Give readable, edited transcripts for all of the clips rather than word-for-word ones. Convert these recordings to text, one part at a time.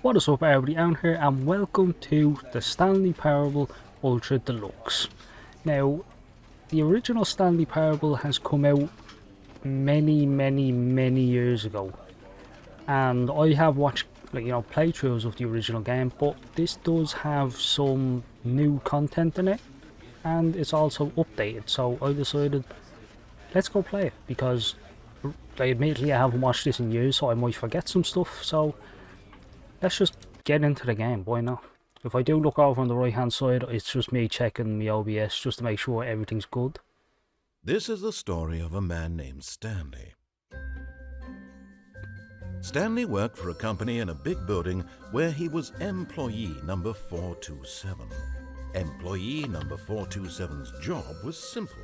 What is up everybody, Aaron here and welcome to the Stanley Parable Ultra Deluxe. Now, the original Stanley Parable has come out many years ago. And I have watched playthroughs of the original game, but this does have some new content in it. And it's also updated, so I decided, let's go play it, because admittedly I haven't watched this in years, so I might forget some stuff, so let's just get into the game, why not? If I do look over on the right hand side, it's just me checking my OBS just to make sure everything's good. This is the story of a man named Stanley. Stanley worked for a company in a big building where he was employee number 427. Employee number 427's job was simple.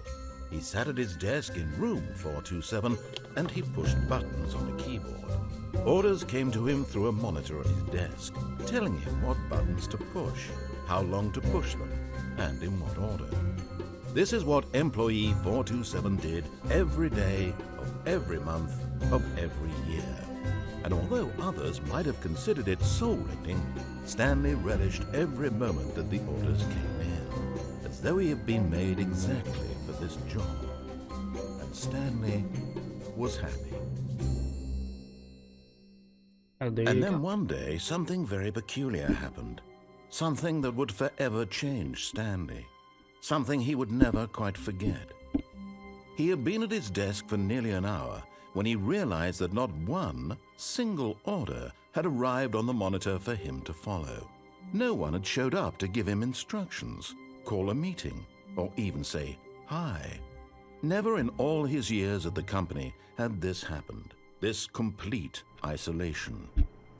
He sat at his desk in room 427 and he pushed buttons on a keyboard. Orders came to him through a monitor on his desk, telling him what buttons to push, how long to push them, and in what order. This is what employee 427 did every day of every month of every year. And although others might have considered it soul-rending, Stanley relished every moment that the orders came in, as though he had been made exactly for this job. And Stanley was happy. And then one day, something very peculiar happened. Something that would forever change Stanley. Something he would never quite forget. He had been at his desk for nearly an hour when he realized that not one single order had arrived on the monitor for him to follow. No one had showed up to give him instructions, call a meeting, or even say hi. Never in all his years at the company had this happened. This complete isolation.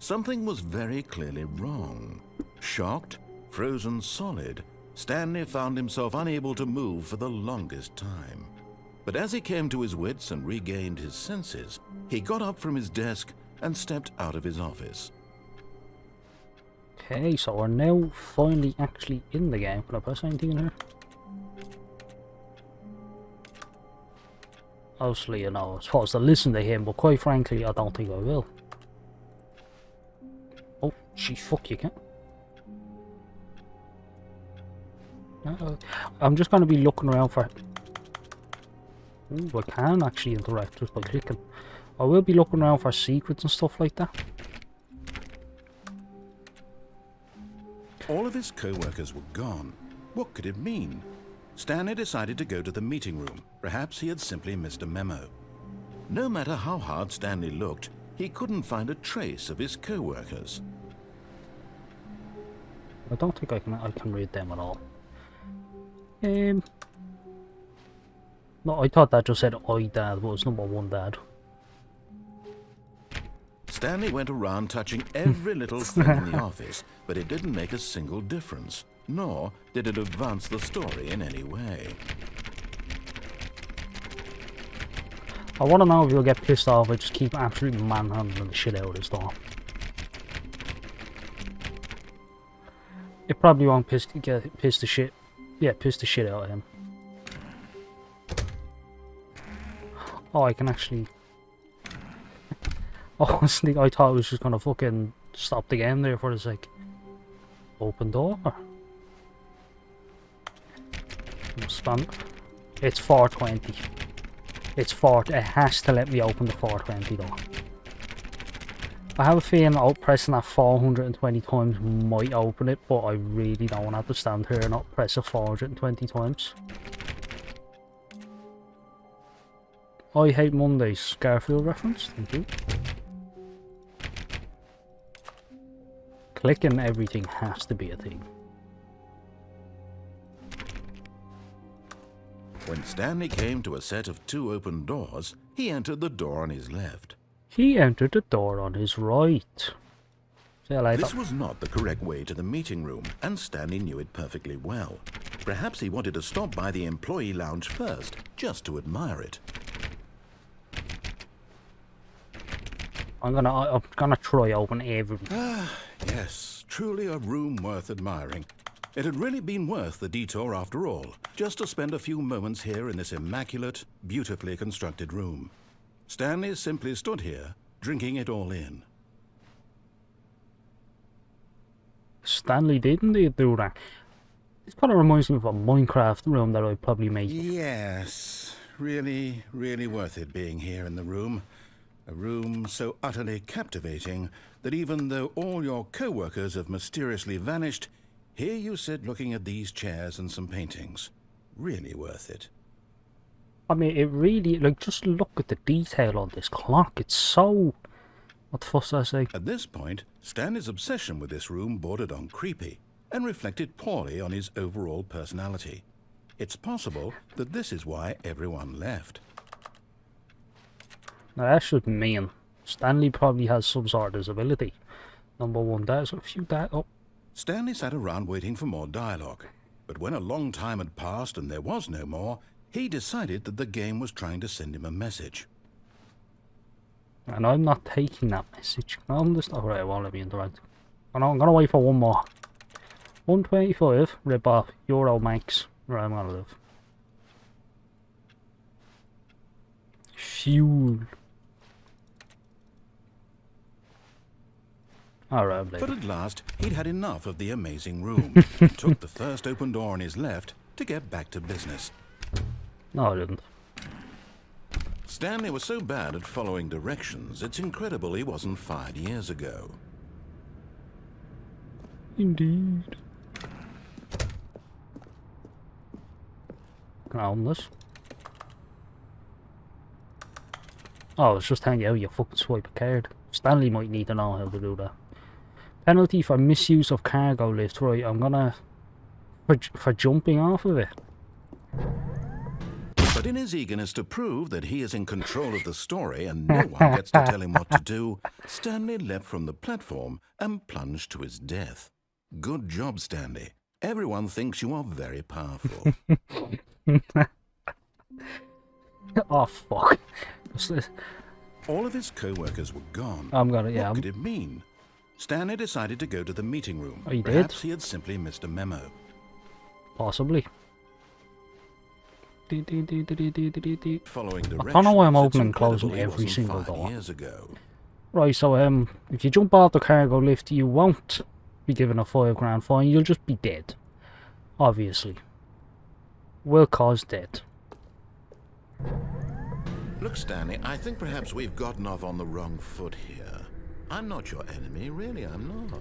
Something was very clearly wrong. Shocked, frozen solid, Stanley found himself unable to move for the longest time. But as he came to his wits and regained his senses, he got up from his desk and stepped out of his office. Okay, so we're now finally actually in the game. Can I press anything in here? Obviously, I'm supposed to listen to him, but quite frankly, I don't think I will. Oh, gee, fuck, you can't. I'm just going to be looking around for... Ooh, I can actually interact just by clicking. I will be looking around for secrets and stuff like that. All of his co-workers were gone. What could it mean? Stanley decided to go to the meeting room. Perhaps he had simply missed a memo. No matter how hard Stanley looked, he couldn't find a trace of his co-workers. I don't think I can read them at all. No, I thought that just said I dad, but it's number one dad. Stanley went around touching every little thing in the office, but it didn't make a single difference, nor did it advance the story in any way. I want to know if you'll get pissed off. I just keep absolutely manhandling the shit out of this door. It probably won't piss the shit out of him. Oh, I can actually... Honestly, I thought it was just gonna fucking stop the game there for a sec. Open door. It's 420. It's 4. It has to let me open the 420 door. I have a feeling pressing that 420 times might open it, but I really don't want to have to stand here and not press it 420 times. I hate Mondays. Garfield reference. Thank you. Clicking everything has to be a thing. When Stanley came to a set of 2 open doors, he entered the door on his left. He entered the door on his right. See you later. This was not the correct way to the meeting room, and Stanley knew it perfectly well. Perhaps he wanted to stop by the employee lounge first, just to admire it. I'm gonna try open everything. Yes, truly a room worth admiring. It had really been worth the detour after all, just to spend a few moments here in this immaculate, beautifully constructed room. Stanley simply stood here, drinking it all in. Stanley didn't do that. This kind of reminds me of a Minecraft room that I'd probably make. Yes, really, really worth it being here in the room. A room so utterly captivating that even though all your co-workers have mysteriously vanished, here you sit looking at these chairs and some paintings. Really worth it. I mean, it really, like, just look at the detail on this clock. It's so... What the fuss I say? At this point, Stanley's obsession with this room bordered on creepy and reflected poorly on his overall personality. It's possible that this is why everyone left. Now, that shouldn't mean. Stanley probably has some sort of disability. Number one, there's a few that up. Stanley sat around waiting for more dialogue, but when a long time had passed and there was no more, he decided that the game was trying to send him a message. And I'm not taking that message. I'm just... Alright, I won't let me interact. I'm gonna wait for one more. 125, rip off, Euro Max. Right, I'm gonna live. Fuel. Alright, But at last, he'd had enough of the amazing room and took the first open door on his left to get back to business. No, I didn't. Stanley was so bad at following directions, it's incredible he wasn't fired years ago. Indeed. Can I own this? Oh, it's just telling you how you fucking swipe a card. Stanley might need to know how to do that. Penalty for misuse of cargo lift. Right, I'm gonna... For jumping off of it. But in his eagerness to prove that he is in control of the story and no one gets to tell him what to do, Stanley leapt from the platform and plunged to his death. Good job, Stanley. Everyone thinks you are very powerful. Oh, fuck. What's this? All of his co-workers were gone. I'm gonna... Yeah, what could it mean? Stanley decided to go to the meeting room. Oh, you did? Perhaps he had simply missed a memo. Possibly. Following directions, I don't know why I'm it's opening and closing incredible he every wasn't single fired door. years ago. Right, so if you jump off the cargo lift, you won't be given a £5 fine. You'll just be dead. Obviously. Will cause death. Look, Stanley, I think perhaps we've gotten off on the wrong foot here. I'm not your enemy, really, I'm not.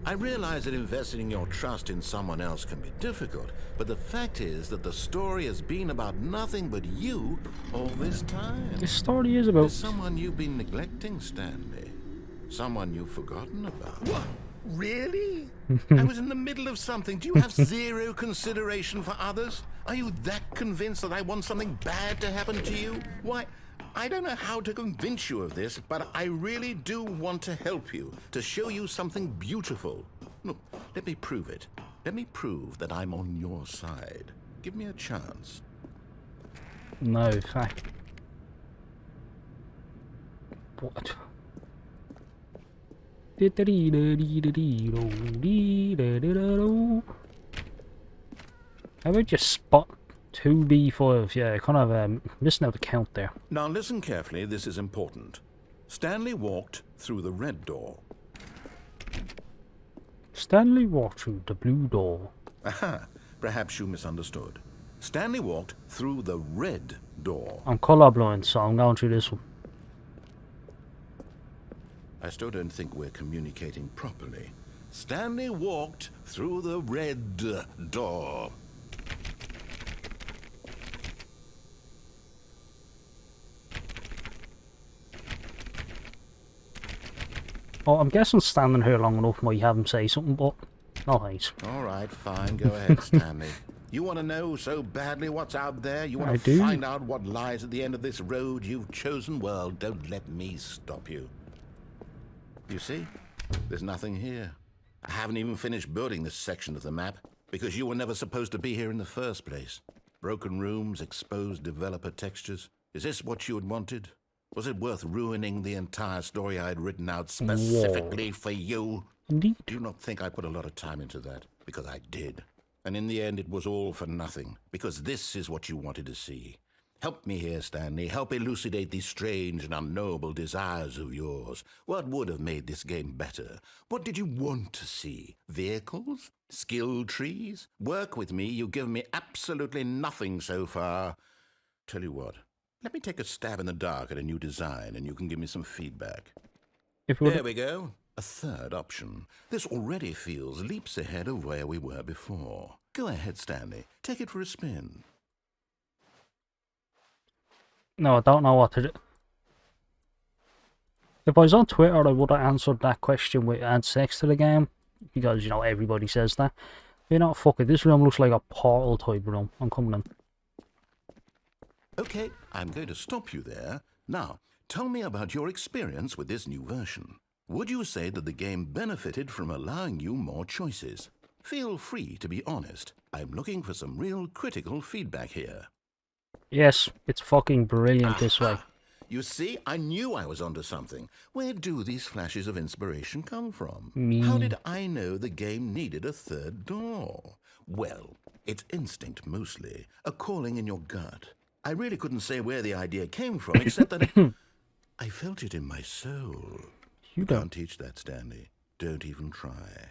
I realize that investing your trust in someone else can be difficult, but the fact is that the story has been about nothing but you all this time. This story is about... There's someone you've been neglecting, Stanley. Someone you've forgotten about. What? Really? I was in the middle of something. Do you have zero consideration for others? Are you that convinced that I want something bad to happen to you? Why, I don't know how to convince you of this, but I really do want to help you, to show you something beautiful. Look, let me prove it. Let me prove that I'm on your side. Give me a chance. No, fact. What? How about just spot 2d5? Yeah, kind of missing out the count there. Now listen carefully, this is important. Stanley walked through the red door. Stanley walked through the blue door. Aha, perhaps you misunderstood. Stanley walked through the red door. I'm colorblind, so I'm going through this one. I still don't think we're communicating properly. Stanley walked through the red door. Oh, I'm guessing standing here long enough might have him say something, but no thanks. All right, fine. Go ahead, Stanley. You want to know so badly what's out there? You want I to do. find out what lies at the end of this road you've chosen? Well, don't let me stop you. You see? There's nothing here. I haven't even finished building this section of the map because you were never supposed to be here in the first place. Broken rooms, exposed developer textures. Is this what you had wanted? Was it worth ruining the entire story I had written out specifically for you? Indeed. Do you not think I put a lot of time into that? Because I did. And in the end, it was all for nothing. Because this is what you wanted to see. Help me here, Stanley. Help elucidate these strange and unknowable desires of yours. What would have made this game better? What did you want to see? Vehicles? Skill trees? Work with me. You've given me absolutely nothing so far. Tell you what, let me take a stab in the dark at a new design and you can give me some feedback. There we go. A third option. This already feels leaps ahead of where we were before. Go ahead, Stanley. Take it for a spin. No, I don't know what to do. If I was on Twitter, I would have answered that question with add sex to the game. Because, you know, everybody says that. You know, fuck it, this room looks like a portal type room. I'm coming in. Okay, I'm going to stop you there. Now, tell me about your experience with this new version. Would you say that the game benefited from allowing you more choices? Feel free to be honest. I'm looking for some real critical feedback here. Yes, it's fucking brilliant this way. You see, I knew I was onto something. Where do these flashes of inspiration come from? Me. How did I know the game needed a third door? Well, it's instinct mostly, a calling in your gut. I really couldn't say where the idea came from, except that I felt it in my soul. You can't teach that, Stanley. Don't even try.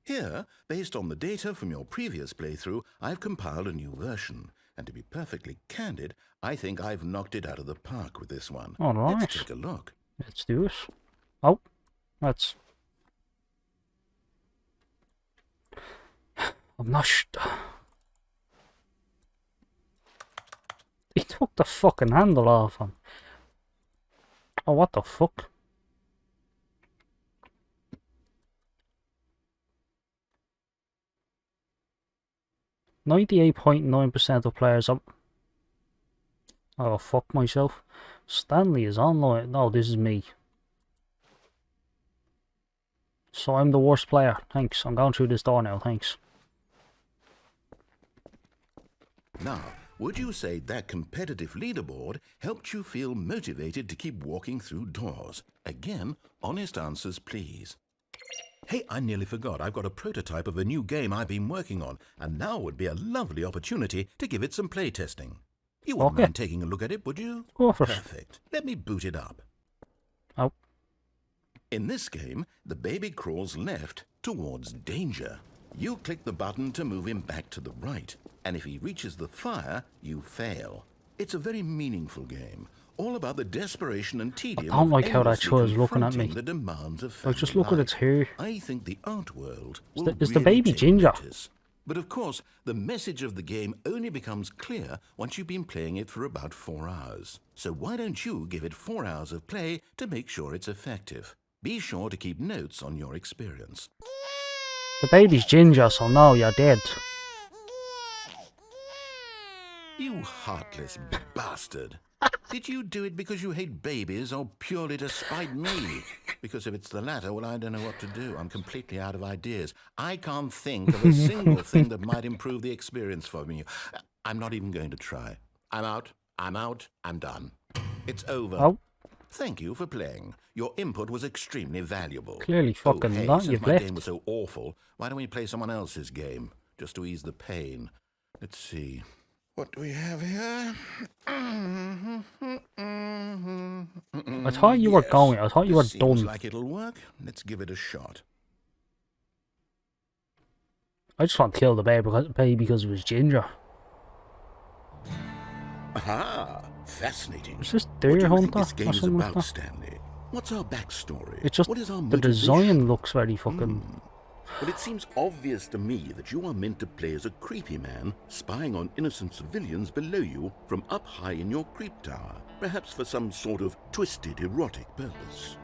Here, based on the data from your previous playthrough, I've compiled a new version. And to be perfectly candid, I think I've knocked it out of the park with this one. All right. Let's take a look. Let's do it. Oh, that's... I'm not He took the fucking handle off him. Oh, what the fuck? .98% of players are... Oh, fuck myself. Stanley is online. No, this is me. So I'm the worst player. Thanks. I'm going through this door now. Thanks. Now, would you say that competitive leaderboard helped you feel motivated to keep walking through doors? Again, honest answers, please. Hey, I nearly forgot. I've got a prototype of a new game I've been working on, and now would be a lovely opportunity to give it some playtesting. You wouldn't mind taking a look at it, would you? Go for it. Perfect. Let me boot it up. Oh. In this game, the baby crawls left towards danger. You click the button to move him back to the right, and if he reaches the fire, you fail. It's a very meaningful game, all about the desperation and tedium. I don't like how that show is looking at me. The demands of Like, just look at its hair. I think the art world will Is the baby ginger? Notice. But of course, the message of the game only becomes clear once you've been playing it for about 4 hours. So why don't you give it 4 hours of play to make sure it's effective? Be sure to keep notes on your experience. The baby's ginger, so no, you're dead. You heartless bastard. Did you do it because you hate babies or purely to spite me? Because if it's the latter, well, I don't know what to do. I'm completely out of ideas. I can't think of a single thing that might improve the experience for me. I'm not even going to try. I'm out. I'm done. It's over. Oh. Thank you for playing. Your input was extremely valuable. Clearly fucking hey, not. Since You've my left. game was so awful, why don't we play someone else's game? Just to ease the pain. Let's see. What do we have here? I thought you were going. I thought you were done. Seems like it'll work. Let's give it a shot. I just want to kill the baby because it was ginger. Aha! Fascinating. Is this What do Deer you think Hunter this or game is something like about, that? Stanley? What's our backstory? It's just what is our the motivation? design looks very fucking... Well, it seems obvious to me that you are meant to play as a creepy man spying on innocent civilians below you from up high in your creep tower, perhaps for some sort of twisted erotic purpose.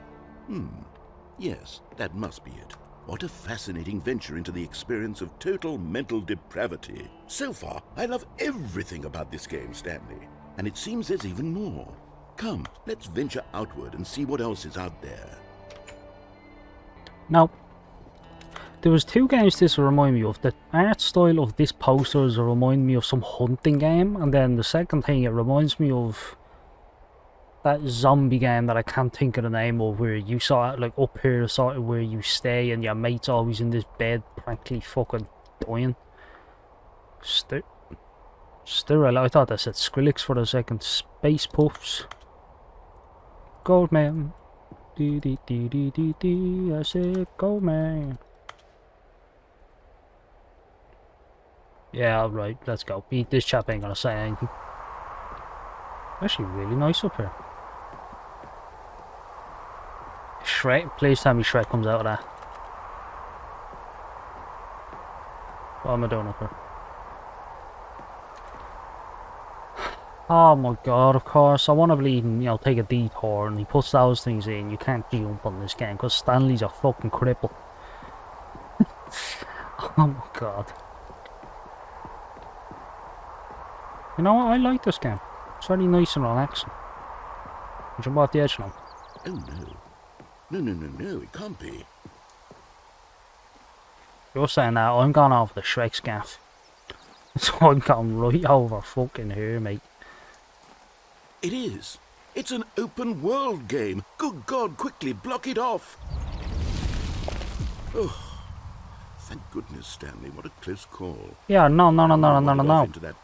Yes, that must be it. What a fascinating venture into the experience of total mental depravity. So far, I love everything about this game, Stanley. And it seems there's even more. Come, let's venture outward and see what else is out there. Now, there was 2 games this remind me of. The art style of this posters remind me of some hunting game, and then the second thing, it reminds me of that zombie game that I can't think of the name of, where you saw it like up here, sort of where you stay and your mate's always in this bed practically fucking dying. Still, I thought that said Skrillex for a second. Space Puffs. Goldman. Dee dee dee dee dee dee. I said Goldman. Yeah, alright, let's go. This chap ain't gonna say anything. Actually, really nice up here. Shrek, please tell me Shrek comes out of that. What am I doing up here? Oh my god, of course. I want to bleed and, take a detour, and he puts those things in. You can't jump on this game because Stanley's a fucking cripple. Oh my god. You know what? I like this game. It's very nice and relaxing. You jump off the edge now. Oh no. No, it can't be. You're saying that, I'm going over the Shrek's gaff. So I'm going right over fucking here, mate. It is. It's an open world game. Good God, quickly block it off. Oh, thank goodness, Stanley. What a close call. Yeah, no. Into that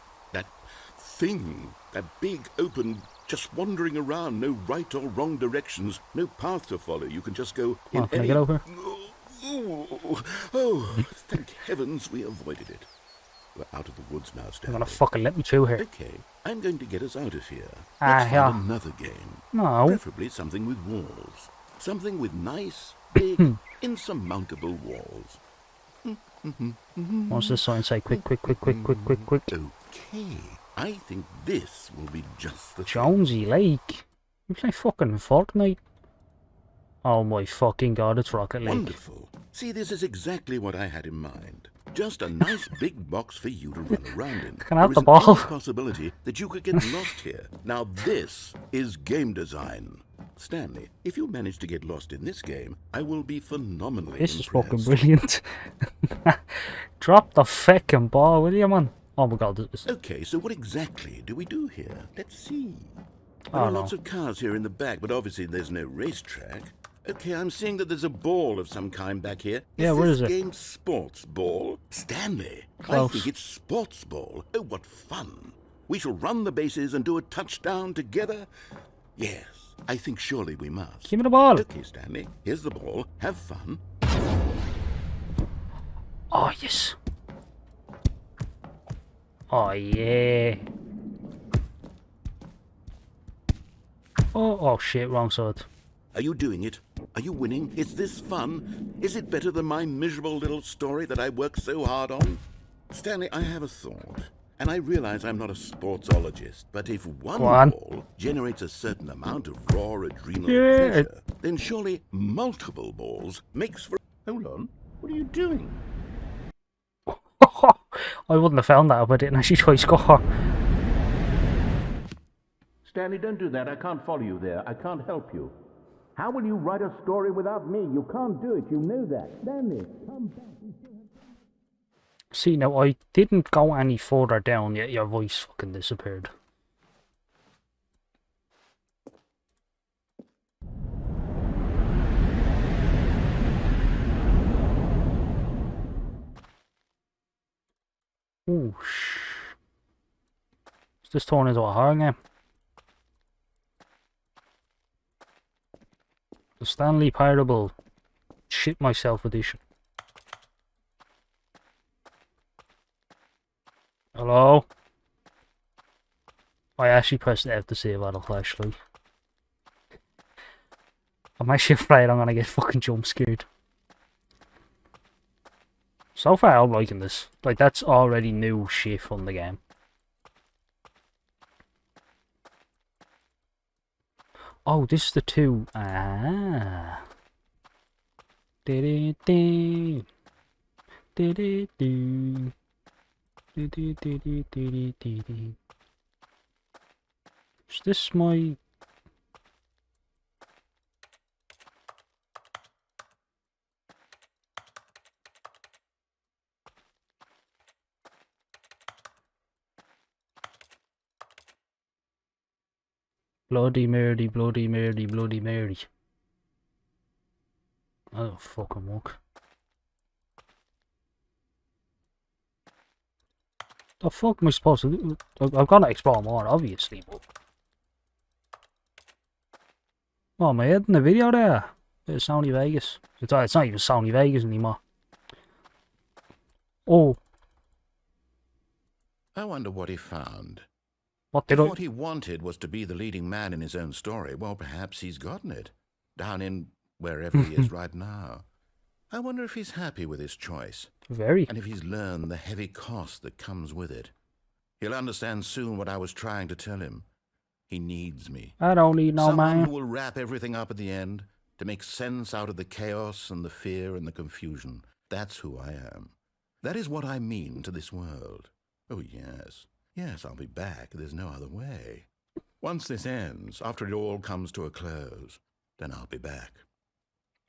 thing. That big open, just wandering around. No right or wrong directions. No path to follow. You can just go in Can I get over? Oh, thank heavens we avoided it. We're out of the woods now, Stanley. You're gonna fucking let me through here. Okay, I'm going to get us out of here. Ah, Let's yeah. find another game. No. Preferably something with walls. Something with nice, big, insurmountable walls. What's this sign say? Quick. Okay, I think this will be just the thing. Jonesy Lake? You play fucking Fortnite? Oh my fucking god, it's Rocket League. Wonderful. See, this is exactly what I had in mind. Just a nice big box for you to run around in. Can I have There the isn't ball? any possibility that you could get lost here. Now this is game design. Stanley, if you manage to get lost in this game, I will be phenomenally This is impressed. fucking brilliant. Drop the fucking ball, will you, man? Oh my god, this is... Okay, so what exactly do we do here? Let's see. There Oh, are no. lots of cars here in the back, but obviously there's no racetrack. Okay, I'm seeing that there's a ball of some kind back here. Yeah, where is it? This game sports ball? Stanley, Close. I think it's sports ball. Oh, what fun. We shall run the bases and do a touchdown together? Yes, I think surely we must. Give me the ball. Okay, Stanley, here's the ball. Have fun. Oh, yes. Oh, yeah. Oh shit, wrong side. Are you doing it? Are you winning? Is this fun? Is it better than my miserable little story that I worked so hard on? Stanley, I have a thought. And I realize I'm not a sportsologist, but if one Go on. ball generates a certain amount of raw adrenal Yeah. pleasure, then surely multiple balls makes for... Hold on. What are you doing? I wouldn't have found that if I didn't actually try to score. Stanley, don't do that. I can't follow you there. I can't help you. How will you write a story without me? You can't do it. You know that. Stanley, come back. See, now I didn't go any further down yet your voice fucking disappeared. Ooh, Is this torn into a horror game? The Stanley Parable Shit Myself edition. Hello? I actually pressed F to see about a flashlight. I'm actually afraid I'm gonna get fucking jump scared. So far I'm liking this. Like, that's already new shit from the game. Oh, this is the two. Ah. Is this my... Bloody Mary, Bloody Mary, Bloody Mary. I don't fucking work. The fuck am I supposed to do? I've got to explore more, obviously, but... Oh, am I editing the video there? Bit of Sony Vegas. It's not even Sony Vegas anymore. Oh. I wonder what he found. What If did I... what he wanted was to be the leading man in his own story, well, perhaps he's gotten it. Down in wherever he is right now. I wonder if he's happy with his choice. Very. And if he's learned the heavy cost that comes with it. He'll understand soon what I was trying to tell him. He needs me. I don't need no Someone man. who will wrap everything up at the end, to make sense out of the chaos and the fear and the confusion. That's who I am. That is what I mean to this world. Oh, yes. Yes, I'll be back. There's no other way. Once this ends, after it all comes to a close, then I'll be back.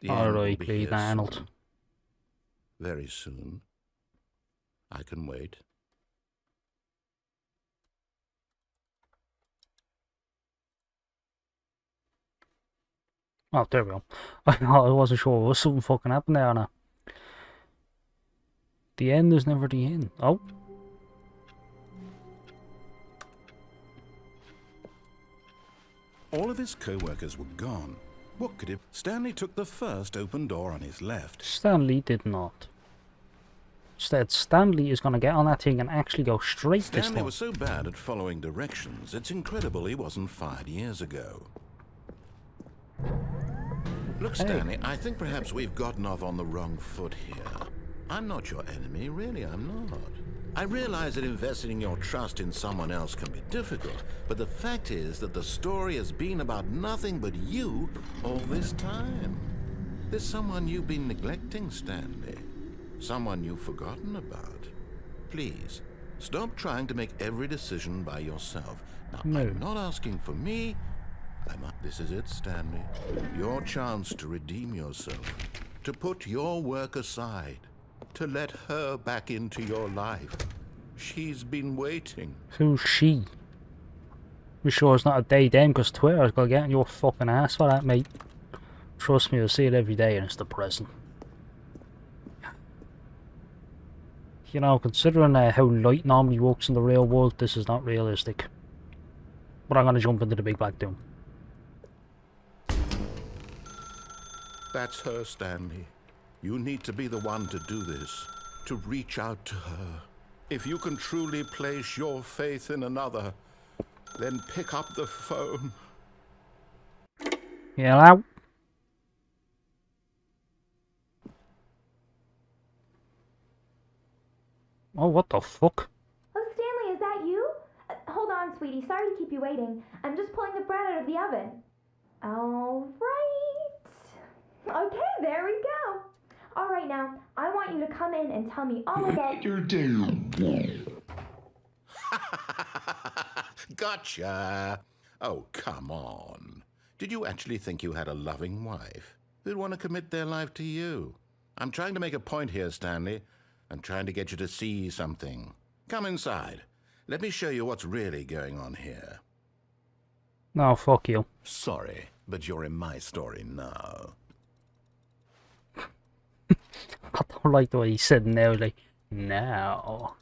The end will Alright, be please, here Arnold. soon. Very soon. I can wait. Oh, there we go. I wasn't sure. Was something fucking happened there or not? The end is never the end. Oh. All of his co-workers were gone. What could it... Stanley took the first open door on his left. Stanley did not. Instead, Stanley is going to get on that thing and actually go straight this Stanley time. was so bad at following directions, it's incredible he wasn't fired years ago. Look, Stanley, I think perhaps we've gotten off on the wrong foot here. I'm not your enemy, really, I'm not. I realize that investing your trust in someone else can be difficult, but the fact is that the story has been about nothing but you all this time. There's someone you've been neglecting, Stanley. Someone you've forgotten about. Please, stop trying to make every decision by yourself. Now, No. I'm not asking for me. This is it, Stanley. Your chance to redeem yourself. To put your work aside. To let her back into your life. She's been waiting. Who's she? I'm sure it's not a day then, because Twitter's going to get in your fucking ass for that, mate. Trust me, I see it every day and it's depressing. You know, considering how light normally works in the real world, this is not realistic. But I'm going to jump into the big black doom. That's her, Stanley. You need to be the one to do this. To reach out to her. If you can truly place your faith in another, then pick up the phone. Hello? Oh, what the fuck? Oh, Stanley, is that you? Hold on, sweetie. Sorry to keep you waiting. I'm just pulling the bread out of the oven. All right. Okay, there we go. All right, now, I want you to come in and tell me all about... Your day. Gotcha. Oh, come on. Did you actually think you had a loving wife who'd want to commit their life to you? I'm trying to make a point here, Stanley. I'm trying to get you to see something. Come inside. Let me show you what's really going on here. No, fuck you. Sorry, but you're in my story now. I don't like the way he said now, like, now.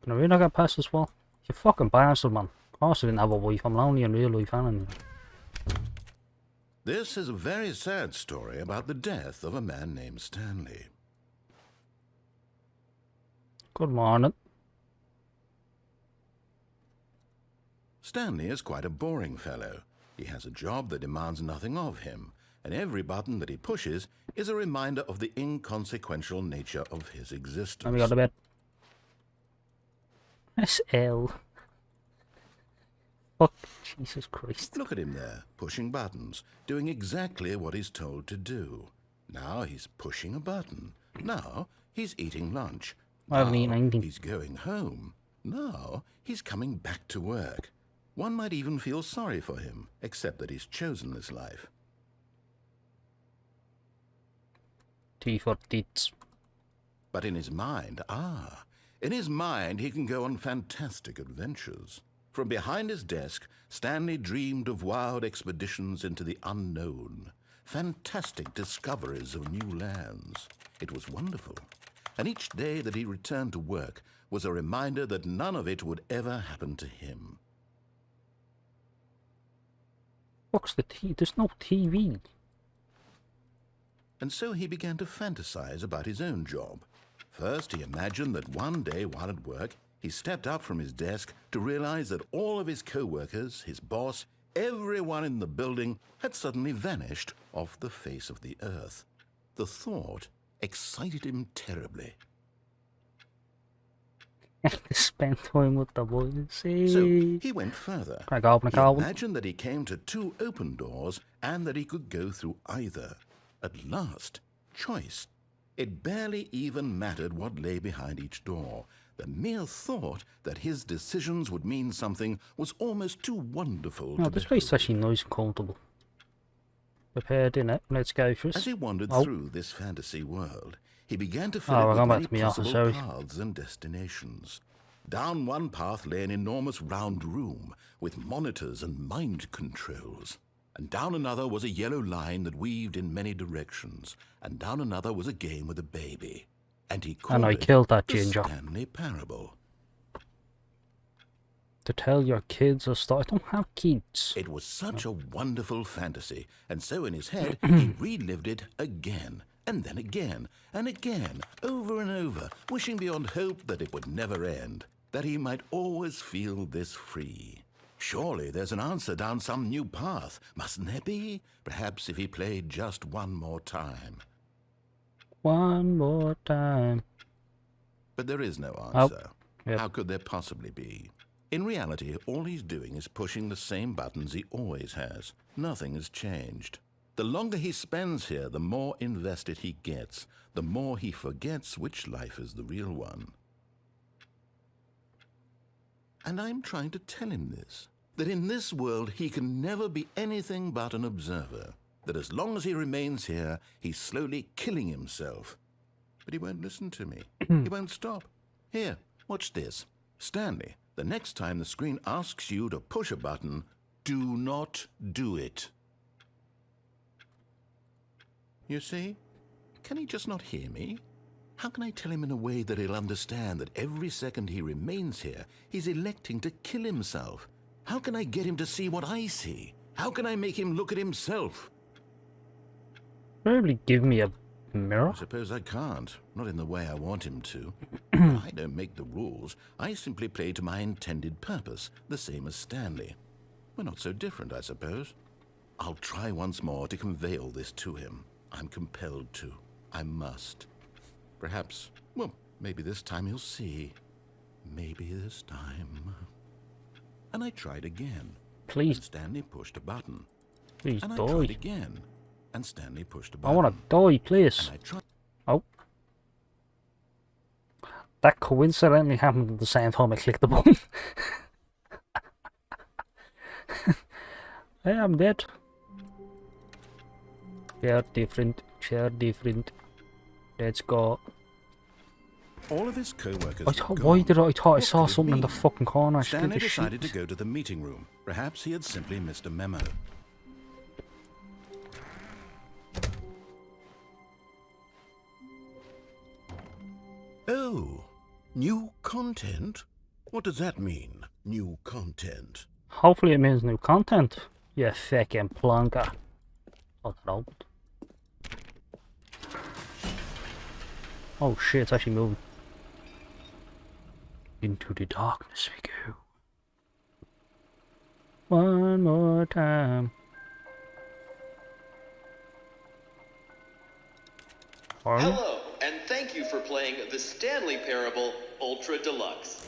Can I really not get past this wall? You fucking bastard, man. Of course I didn't have a wife. I'm lonely in real life, and This is a very sad story about the death of a man named Stanley. good morning. Stanley is quite a boring fellow. He has a job that demands nothing of him, and every button that he pushes is a reminder of the inconsequential nature of his existence. Let me go to bed. Press L. Fuck, Jesus Christ. Look at him there, pushing buttons, doing exactly what he's told to do. Now he's pushing a button. Now he's eating lunch. I haven't Now eaten anything. he's going home. Now he's coming back to work. One might even feel sorry for him, except that he's chosen this life. T for tits. But in his mind, in his mind he can go on fantastic adventures. From behind his desk, Stanley dreamed of wild expeditions into the unknown, fantastic discoveries of new lands. It was wonderful. and each day that he returned to work was a reminder that none of it would ever happen to him. What's the T? There's no TV. And so he began to fantasize about his own job. First, he imagined that one day while at work, he stepped up from his desk to realize that all of his co-workers, his boss, everyone in the building had suddenly vanished off the face of the earth. The thought excited him terribly. Spend time with the boys. So he went further. Can I go open a He car? imagined that he came to 2 open doors and that he could go through either. At last, choice. It barely even mattered what lay behind each door. The mere thought that his decisions would mean something was almost too wonderful No, to this place is behold. actually nice and comfortable. Prepared in it. Let's go for As this. he wandered Oh. through this fantasy world, he began to fill Oh, it we're with going back many to me after, possible sorry. paths and destinations. Down one path lay an enormous round room with monitors and mind controls. And down another was a yellow line that weaved in many directions. And down another was a game with a baby. And he called And I it killed that the ginger. Stanley Parable. To tell your kids a story. I don't have kids. It was such a wonderful fantasy, and so in his head he relived it again, and then again, and again, over and over, wishing beyond hope that it would never end, that he might always feel this free. Surely there's an answer down some new path, mustn't there be? Perhaps if he played just one more time. One more time. But there is no Oh, answer. yep. How could there possibly be? In reality, all he's doing is pushing the same buttons he always has. Nothing has changed. The longer he spends here, the more invested he gets, the more he forgets which life is the real one. And I'm trying to tell him this, that in this world he can never be anything but an observer, that as long as he remains here, he's slowly killing himself. But he won't listen to me. He won't stop. Here, watch this. Stanley, the next time the screen asks you to push a button, do not do it. You see? Can he just not hear me? How can I tell him in a way that he'll understand that every second he remains here, he's electing to kill himself? How can I get him to see what I see? How can I make him look at himself? Probably give me a mirror. I suppose I can't, not in the way I want him to. I don't make the rules. I simply play to my intended purpose, the same as Stanley. We're not so different, I suppose. I'll try once more to convey all this to him. I'm compelled to. I must. Perhaps, well, maybe this time he'll see. Maybe this time. And I tried again. Please, And Stanley pushed a button. please And I tried die. again. And Stanley pushed a I button. want to die, please. And I tried. Oh. That coincidentally happened at the same time I clicked the button. Hey, I'm dead. Chair different, chair different. Let's go. All of his co-workers I thought, were why gone. did I thought I What saw could it something in the mean? fucking corner. I Stanley scared the decided to shit. go to the meeting room. Perhaps he had simply missed a memo. Oh, new content? What does that mean, new content? Hopefully it means new content. You fucking plonker. Oh, that opened. Oh shit, it's actually moving. Into the darkness we go. One more time. Alright. Hello, and thank you for playing the Stanley Parable Ultra Deluxe.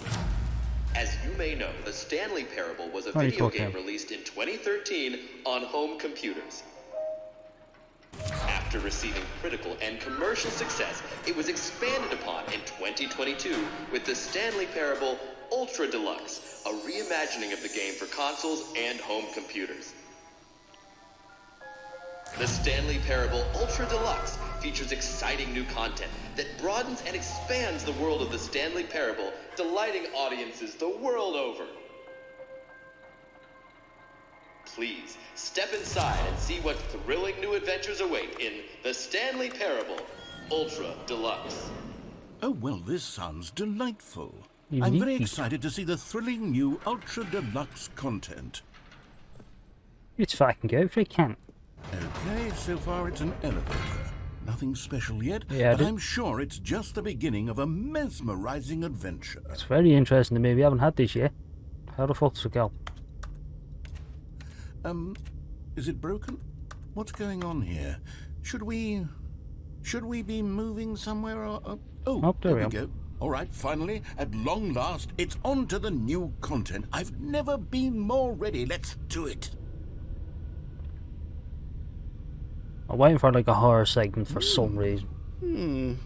As you may know, the Stanley Parable was a What are you video talking game about? released in 2013 on home computers. After receiving critical and commercial success, it was expanded upon in 2022 with the Stanley Parable Ultra Deluxe, a reimagining of the game for consoles and home computers. The Stanley Parable Ultra Deluxe features exciting new content that broadens and expands the world of the Stanley Parable, delighting audiences the world over. Please, step inside and see what thrilling new adventures await in the Stanley Parable Ultra Deluxe. Oh, well, this sounds delightful. You I'm need very it. excited to see the thrilling new Ultra Deluxe content. It's fucking go if you can. Okay, so far it's an elevator. Nothing special yet, Yeah, but I'm sure it's just the beginning of a mesmerizing adventure. It's very interesting to me. We haven't had this yet. How the fuck does it go? Is it broken? What's going on here? Should we be moving somewhere or... Oh, there we we go. All right, finally, at long last, it's on to the new content. I've never been more ready. Let's do it. I'm waiting for like a horror segment for some reason.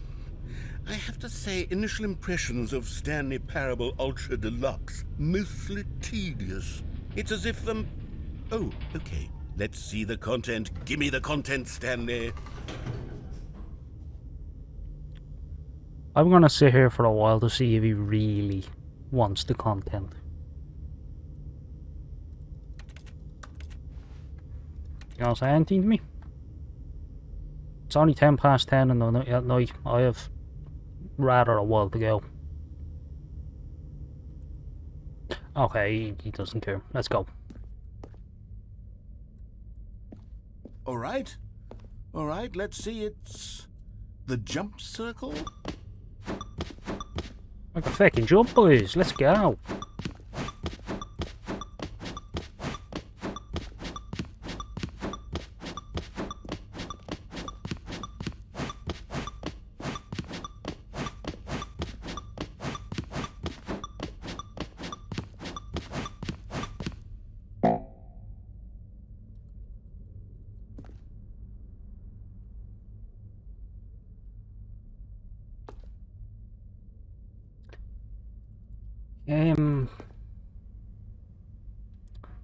I have to say, initial impressions of Stanley Parable Ultra Deluxe, mostly tedious. It's as if Oh, okay. Let's see the content. Give me the content, Stanley. I'm gonna sit here for a while to see if he really wants the content. You gonna say anything to me? It's only 10 past 10 at night. I have rather a while to go. Okay, he doesn't care. Let's go. All right, let's see. It's the jump circle. Like a fucking jump, boys. Let's go.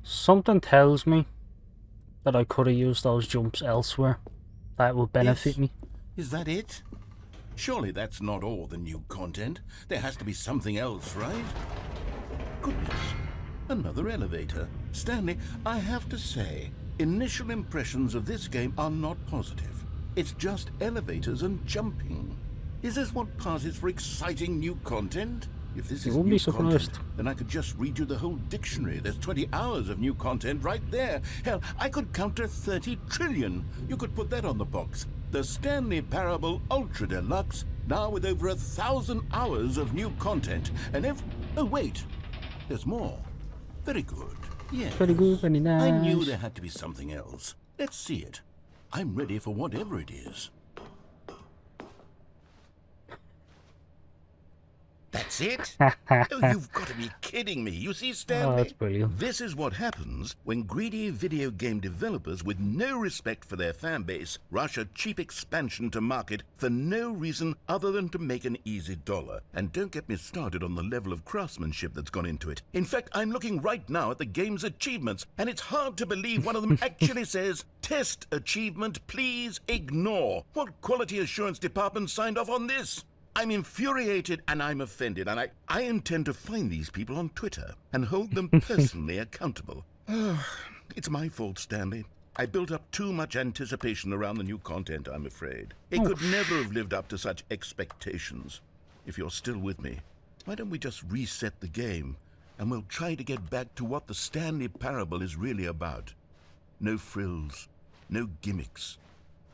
Something tells me that I could have used those jumps elsewhere. That would benefit me. Is that it? Surely that's not all the new content. There has to be something else, right? Goodness, another elevator. Stanley, I have to say, initial impressions of this game are not positive. It's just elevators and jumping. Is this what passes for exciting new content? If this is new content, then I could just read you the whole dictionary. There's 20 hours of new content right there. Hell, I could counter 30 trillion. You could put that on the box. The Stanley Parable Ultra Deluxe, now with over 1,000 hours of new content. And oh wait, there's more. Very good. Yeah. Very good, very nice. I knew there had to be something else. Let's see it. I'm ready for whatever it is. That's it? Oh, you've got to be kidding me. You see, Stanley? Oh, that's brilliant. This is what happens when greedy video game developers with no respect for their fan base rush a cheap expansion to market for no reason other than to make an easy dollar. And don't get me started on the level of craftsmanship that's gone into it. In fact, I'm looking right now at the game's achievements, and it's hard to believe one of them actually says, "Test achievement, please ignore." What quality assurance department signed off on this? I'm infuriated and I'm offended, and I intend to find these people on Twitter and hold them personally accountable. It's my fault, Stanley. I built up too much anticipation around the new content, I'm afraid. It could never have lived up to such expectations. If you're still with me, why don't we just reset the game and we'll try to get back to what the Stanley Parable is really about. No frills, no gimmicks.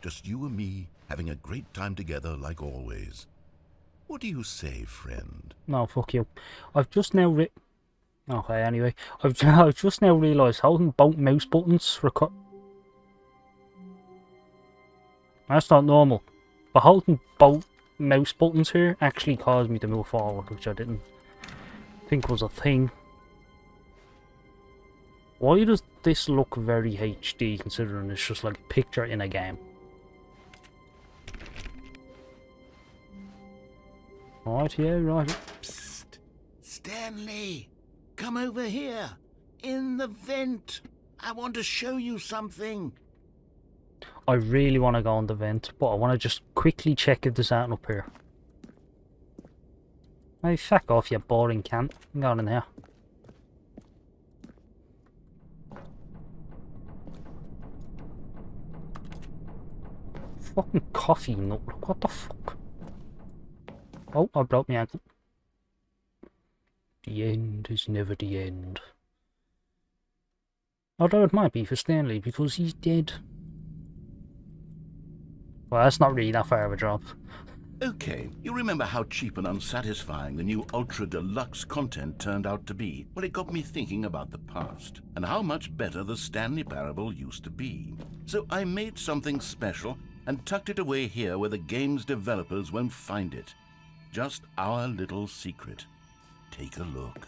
Just you and me having a great time together like always. What do you say, friend? No, fuck you. I've just now Okay, anyway. I've just now realised holding both mouse buttons That's not normal. But holding both mouse buttons here actually caused me to move forward, which I didn't think was a thing. Why does this look very HD considering it's just like a picture in a game? Right, yeah, right. Psst! Stanley! Come over here! In the vent! I want to show you something! I really want to go on the vent, but I want to just quickly check if there's anything up here. Hey, fuck off, you boring cunt. I'm going in here. Fucking coffee nut, what the fuck? Oh, I broke my ankle. The end is never the end. Although it might be for Stanley, because he's dead. Well, that's not really that far of a drop. Okay, you remember how cheap and unsatisfying the new Ultra Deluxe content turned out to be? Well, it got me thinking about the past, and how much better the Stanley Parable used to be. So I made something special and tucked it away here where the game's developers won't find it. Just our little secret. Take a look.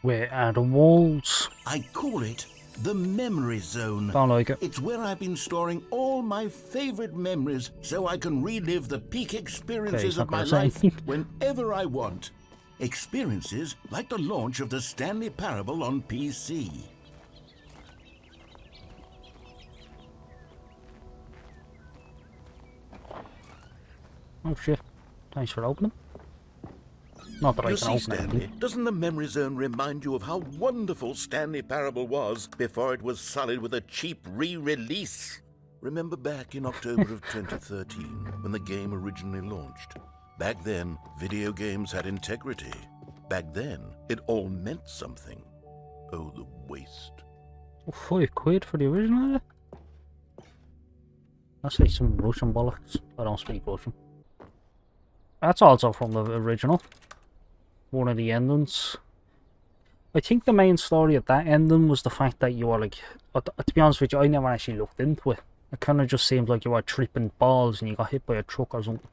Where are the walls? I call it the Memory Zone. Don't like it. It's where I've been storing all my favorite memories so I can relive the peak experiences not of my gonna say life anything. whenever I want. Experiences like the launch of the Stanley Parable on PC. Oh shit. Thanks for opening. Not that I You can see, open Stanley, it. doesn't the Memory Zone remind you of how wonderful Stanley Parable was before it was sullied with a cheap re-release? Remember back in October of 2013, when the game originally launched? Back then, video games had integrity. Back then, it all meant something. Oh, the waste. £5 for the original? That's like some Russian bollocks. I don't speak Russian. That's also from the original. One of the endings. I think the main story of that ending was the fact that you were like... To be honest with you, I never actually looked into it. It kind of just seemed like you were tripping balls and you got hit by a truck or something.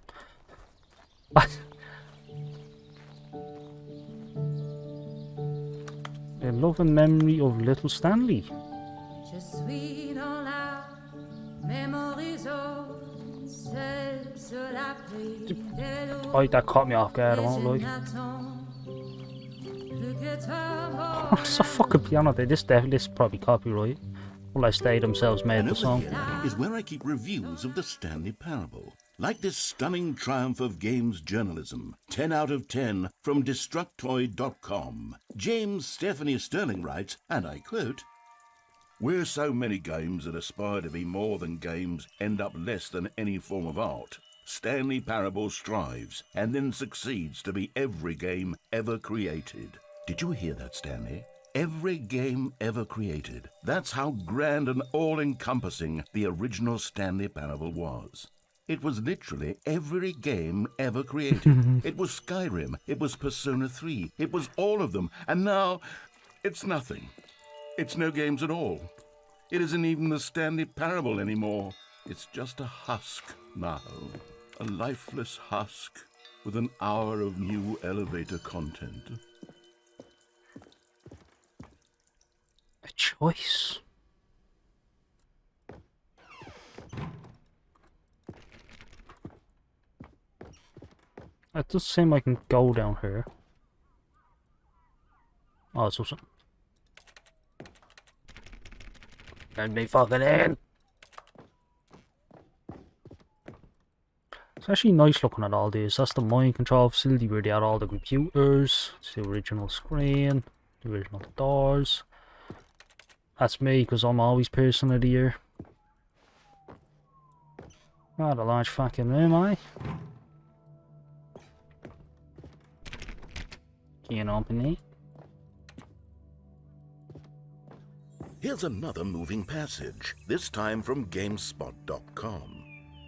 A love and memory of little Stanley. Je suis dans la memory zone. C'est cela pris des loups. Oh, that caught me off guard, I won't lie. It's a fucking piano there. This is probably copyright. Unless they themselves made And the over song. here is where I keep reviews of the Stanley Parable. Like this stunning triumph of games journalism, 10 out of 10 from Destructoid.com. James Stephanie Sterling writes, and I quote, "Where so many games that aspire to be more than games end up less than any form of art, Stanley Parable strives and then succeeds to be every game ever created." Did you hear that, Stanley? Every game ever created. That's how grand and all-encompassing the original Stanley Parable was. It was literally every game ever created. It was Skyrim, it was Persona 3, it was all of them, and now it's nothing. It's no games at all. It isn't even the Stanley Parable anymore. It's just a husk now. A lifeless husk with an hour of new elevator content. A choice. It does seem I can go down here. Oh, it's awesome. Let me fucking in! It's actually nice looking at all these. That's the mind control facility where they had all the computers. It's the original screen, the original doors. That's me, because I'm always person of the year. Not a large fucking room, eh? Can't open it. Here's another moving passage, this time from GameSpot.com.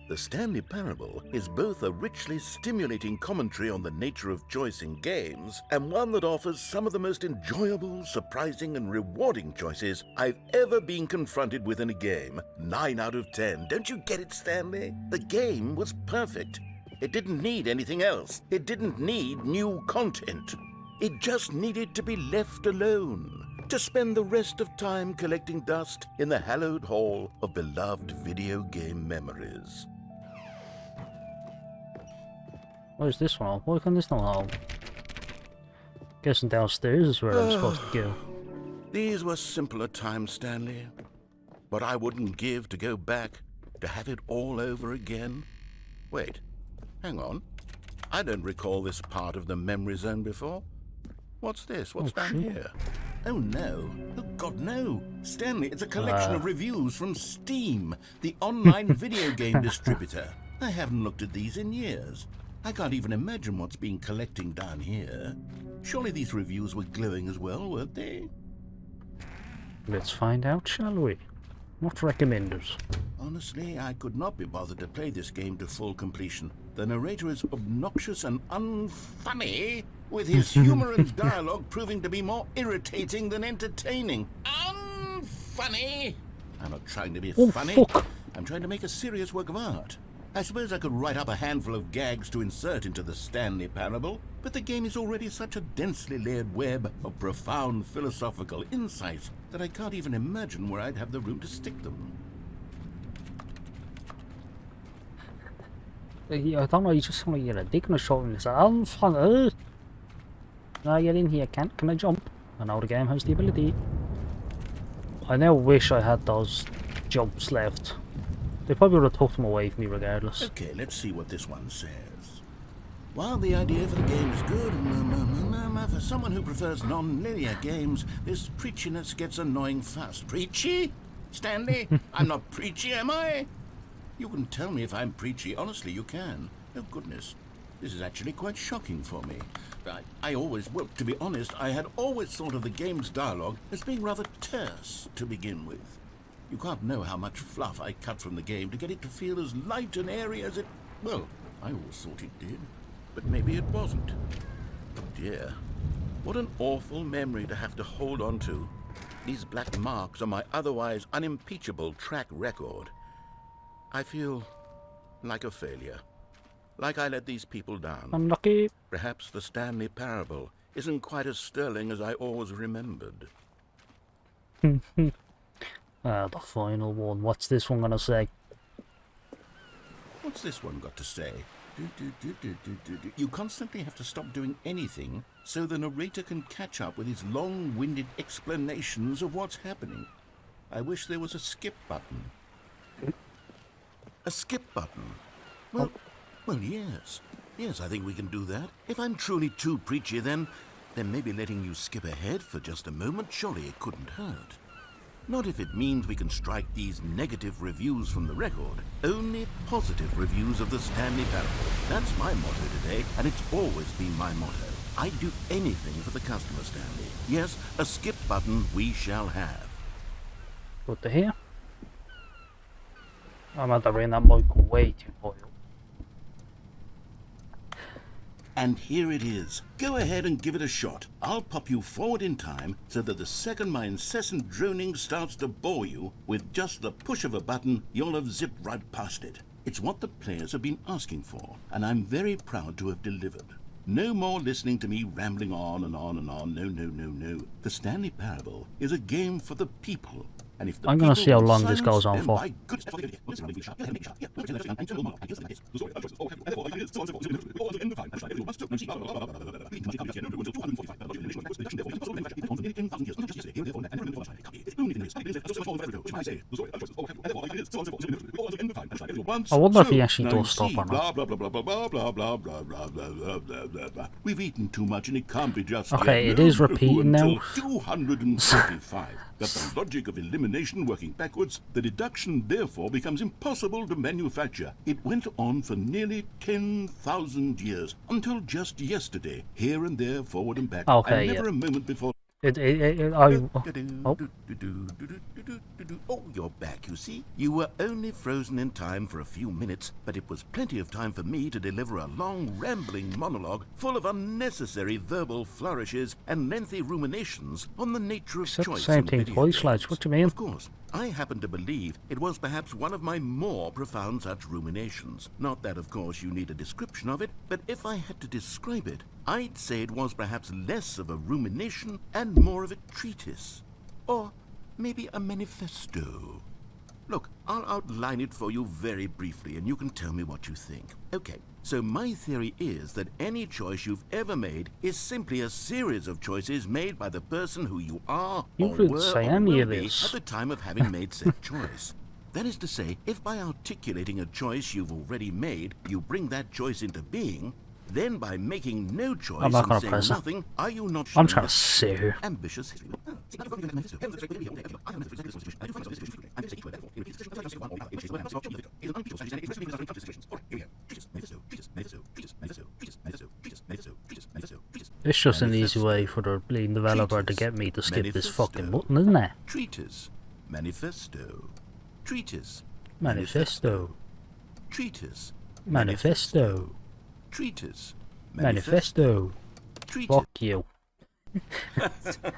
The Stanley Parable is both a richly stimulating commentary on the nature of choice in games and one that offers some of the most enjoyable, surprising, and rewarding choices I've ever been confronted with in a game. 9 out of 10. Don't you get it, Stanley? The game was perfect. It didn't need anything else. It didn't need new content. It just needed to be left alone, to spend the rest of time collecting dust in the hallowed hall of beloved video game memories. Where's this one? Why can this not hold? Guessing downstairs is where I'm supposed to go. These were simpler times, Stanley. But I wouldn't give to go back, to have it all over again. Wait, hang on. I don't recall this part of the memory zone before. What's this? What's down here? Oh no. Oh God, no. Stanley, it's a collection of reviews from Steam, the online video game distributor. I haven't looked at these in years. I can't even imagine what's been collecting down here. Surely these reviews were glowing as well, weren't they? Let's find out, shall we? Not recommended. Honestly, I could not be bothered to play this game to full completion. The narrator is obnoxious and unfunny, with his humor and dialogue proving to be more irritating than entertaining. Unfunny! I'm not trying to be funny. Fuck. I'm trying to make a serious work of art. I suppose I could write up a handful of gags to insert into the Stanley Parable, but the game is already such a densely layered web of profound philosophical insights that I can't even imagine where I'd have the room to stick them. I don't know, you just sound like you're a dick in a shot and it's like, I'm funny. Now get in here, can I jump? And now the game has the ability. I now wish I had those jumps left. They probably would have took them away from me regardless. Okay, let's see what this one says. While the idea for the game is good, for someone who prefers non-linear games, this preachiness gets annoying fast. Preachy? Stanley? I'm not preachy, am I? You can tell me if I'm preachy. Honestly, you can. Oh, goodness. This is actually quite shocking for me. Well, to be honest, I had always thought of the game's dialogue as being rather terse to begin with. You can't know how much fluff I cut from the game to get it to feel as light and airy as it... Well, I always thought it did. But maybe it wasn't. Oh dear. What an awful memory to have to hold on to. These black marks on my otherwise unimpeachable track record. I feel like a failure. Like I let these people down. Unlucky. Perhaps the Stanley Parable isn't quite as sterling as I always remembered. The final one. What's this one gonna say? What's this one got to say? You constantly have to stop doing anything so the narrator can catch up with his long-winded explanations of what's happening. I wish there was a skip button. A skip button? Well, yes. Yes, I think we can do that. If I'm truly too preachy, then maybe letting you skip ahead for just a moment, surely it couldn't hurt. Not if it means we can strike these negative reviews from the record. Only positive reviews of the Stanley Parable. That's my motto today, and it's always been my motto. I'd do anything for the customer, Stanley. Yes, a skip button we shall have. Good to hear. I'm at the bring that mic way too high up. And here it is. Go ahead and give it a shot. I'll pop you forward in time so that the second my incessant droning starts to bore you, with just the push of a button, you'll have zipped right past it. It's what the players have been asking for, and I'm very proud to have delivered. No more listening to me rambling on and on and on. No. The Stanley Parable is a game for the people. And if the I'm going to see how long this silence, goes on then for. by goodness, I wonder if he actually does stop or not. We've eaten too much and it can't be just Okay, yet. it is repeating now. Until 245. Got the logic of elimination working backwards. The deduction therefore becomes impossible to manufacture. It went on for nearly 10,000 years, until just yesterday, here and there, forward and back. Okay, and never yeah. a moment before. Oh, you're back, you see? You were only frozen in time for a few minutes, but it was plenty of time for me to deliver a long, rambling monologue full of unnecessary verbal flourishes and lengthy ruminations on the nature of Said the choice. same in thing video twice, games. lads. What do you mean? Of course, I happen to believe it was perhaps one of my more profound such ruminations. Not that, of course, you need a description of it, but if I had to describe it, I'd say it was perhaps less of a rumination and more of a treatise. Or maybe a manifesto. Look, I'll outline it for you very briefly and you can tell me what you think. Okay, so my theory is that any choice you've ever made is simply a series of choices made by the person who you are You or could were say or any will of be this. at the time of having made said choice. That is to say, if by articulating a choice you've already made, you bring that choice into being, Then by making no choice I'm not and gonna saying press it. nothing, are you not I'm showing trying a to sue. ambitious It's just an easy way for the lead developer to get me to skip this fucking button, isn't it? Treatise, manifesto, treatise, Manifesto. treatise, Manifesto. treatise, Manifesto. treatise. Fuck you.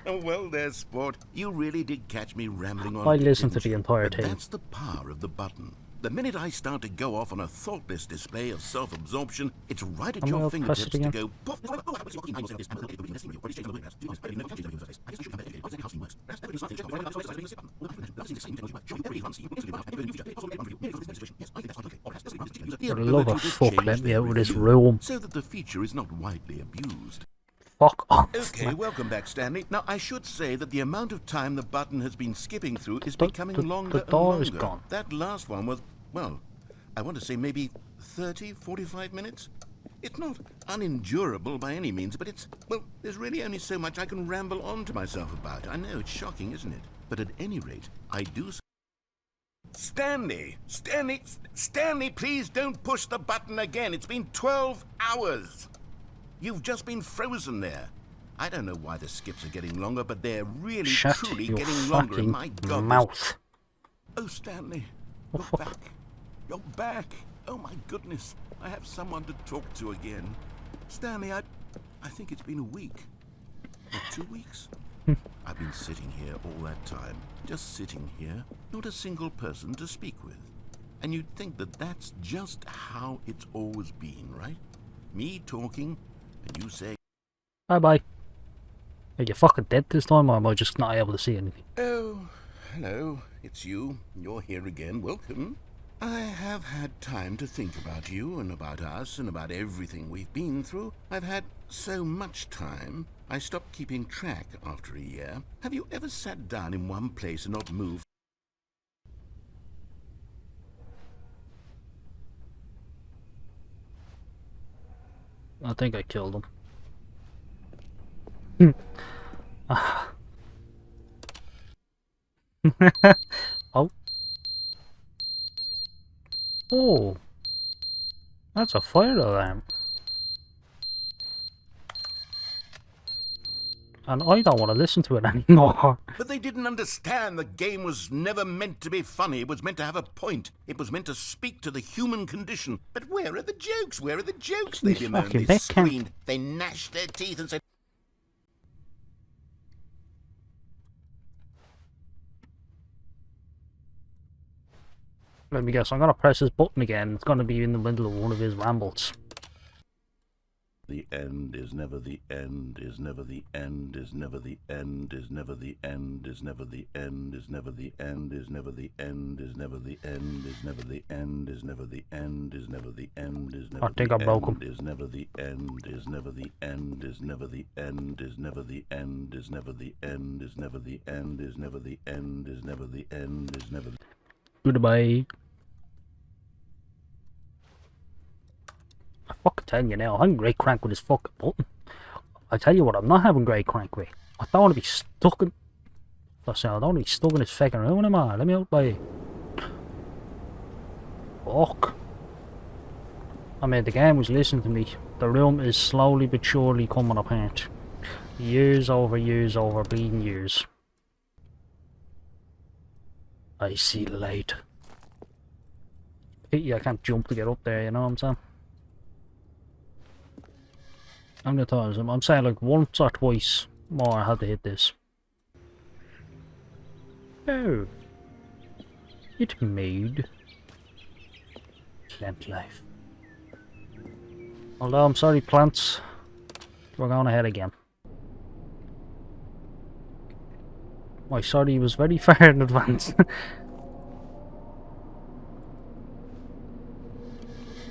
Well there, sport. You really did catch me rambling on. I listened to didn't the you? entire But thing. that's the power of the button. The minute I start to go off on a thoughtless display of self-absorption, it's right at I'm your gonna press fingertips it to again. go poof. For the love of fuck, let me out of this room. So that the feature is not widely abused. Fuck off. Okay, welcome back, Stanley. Now, I should say that the amount of time the button has been skipping through is becoming longer the door and is longer. gone. That last one was, well, I want to say maybe 30, 45 minutes? It's not unendurable by any means, but it's, well, there's really only so much I can ramble on to myself about. I know, it's shocking, isn't it? But at any rate, I do... Stanley, please don't push the button again. It's been 12 hours. You've just been frozen there. I don't know why the skips are getting longer, but they're really, Shut truly your getting longer. And fucking my God, mouth. oh, Stanley, you're back. You're back. Oh, my goodness. I have someone to talk to again. Stanley, I think it's been a week. Or 2 weeks. I've been sitting here all that time. Just sitting here. Not a single person to speak with. And you'd think that that's just how it's always been, right? Me talking, and you say, Bye bye. Are you fucking dead this time, or am I just not able to see anything? oh, hello, it's you. You're here again. Welcome. I have had time to think about you and about us and about everything we've been through. I've had so much time, I stopped keeping track after a year. Have you ever sat down in one place and not moved? I think I killed him. Oh. Oh. That's a fire alarm. And I don't want to listen to it anymore. But they didn't understand the game was never meant to be funny. It was meant to have a point. It was meant to speak to the human condition. But where are the jokes? Where are the jokes? They bemoaned, fucking they backhand. screamed, they gnashed their teeth and said, Let me guess, I'm gonna press this button again. It's gonna be in the middle of one of his rambles. the end is never the end, is never the end, is never the end, is never the end, is never the end, is never the end, is never the end, is never the end, is never the end, is never the end, is never the end, is never I think I broke him. is never the end, is never the end, is never the end, is never the end, is never the end, is never the end, is never the end, is never the end, is never. Goodbye. I fucking tell you now, I'm great crank with this fucking button. I tell you what, I'm not having great crank with. I don't want to be stuck in... I don't want to be stuck in this fucking room anymore. Let me out, by. Fuck. I mean, the game was listening to me. The room is slowly but surely coming apart. Years over bleeding years. I see the light. Pity I can't jump to get up there, you know what I'm saying? How many times? I'm saying like once or twice more I had to hit this. Oh. It made plant life. Although I'm sorry, plants. We're going ahead again. My sorry was very far in advance.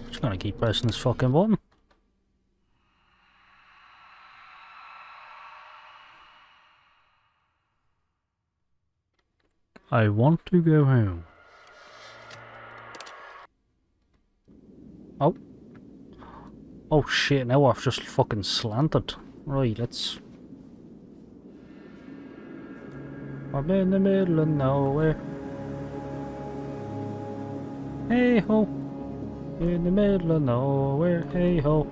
Just gonna keep pressing this fucking button. I want to go home. Oh. Oh shit, now I've just fucking slanted. Right, let's... I'm in the middle of nowhere. Hey ho! In the middle of nowhere, hey ho!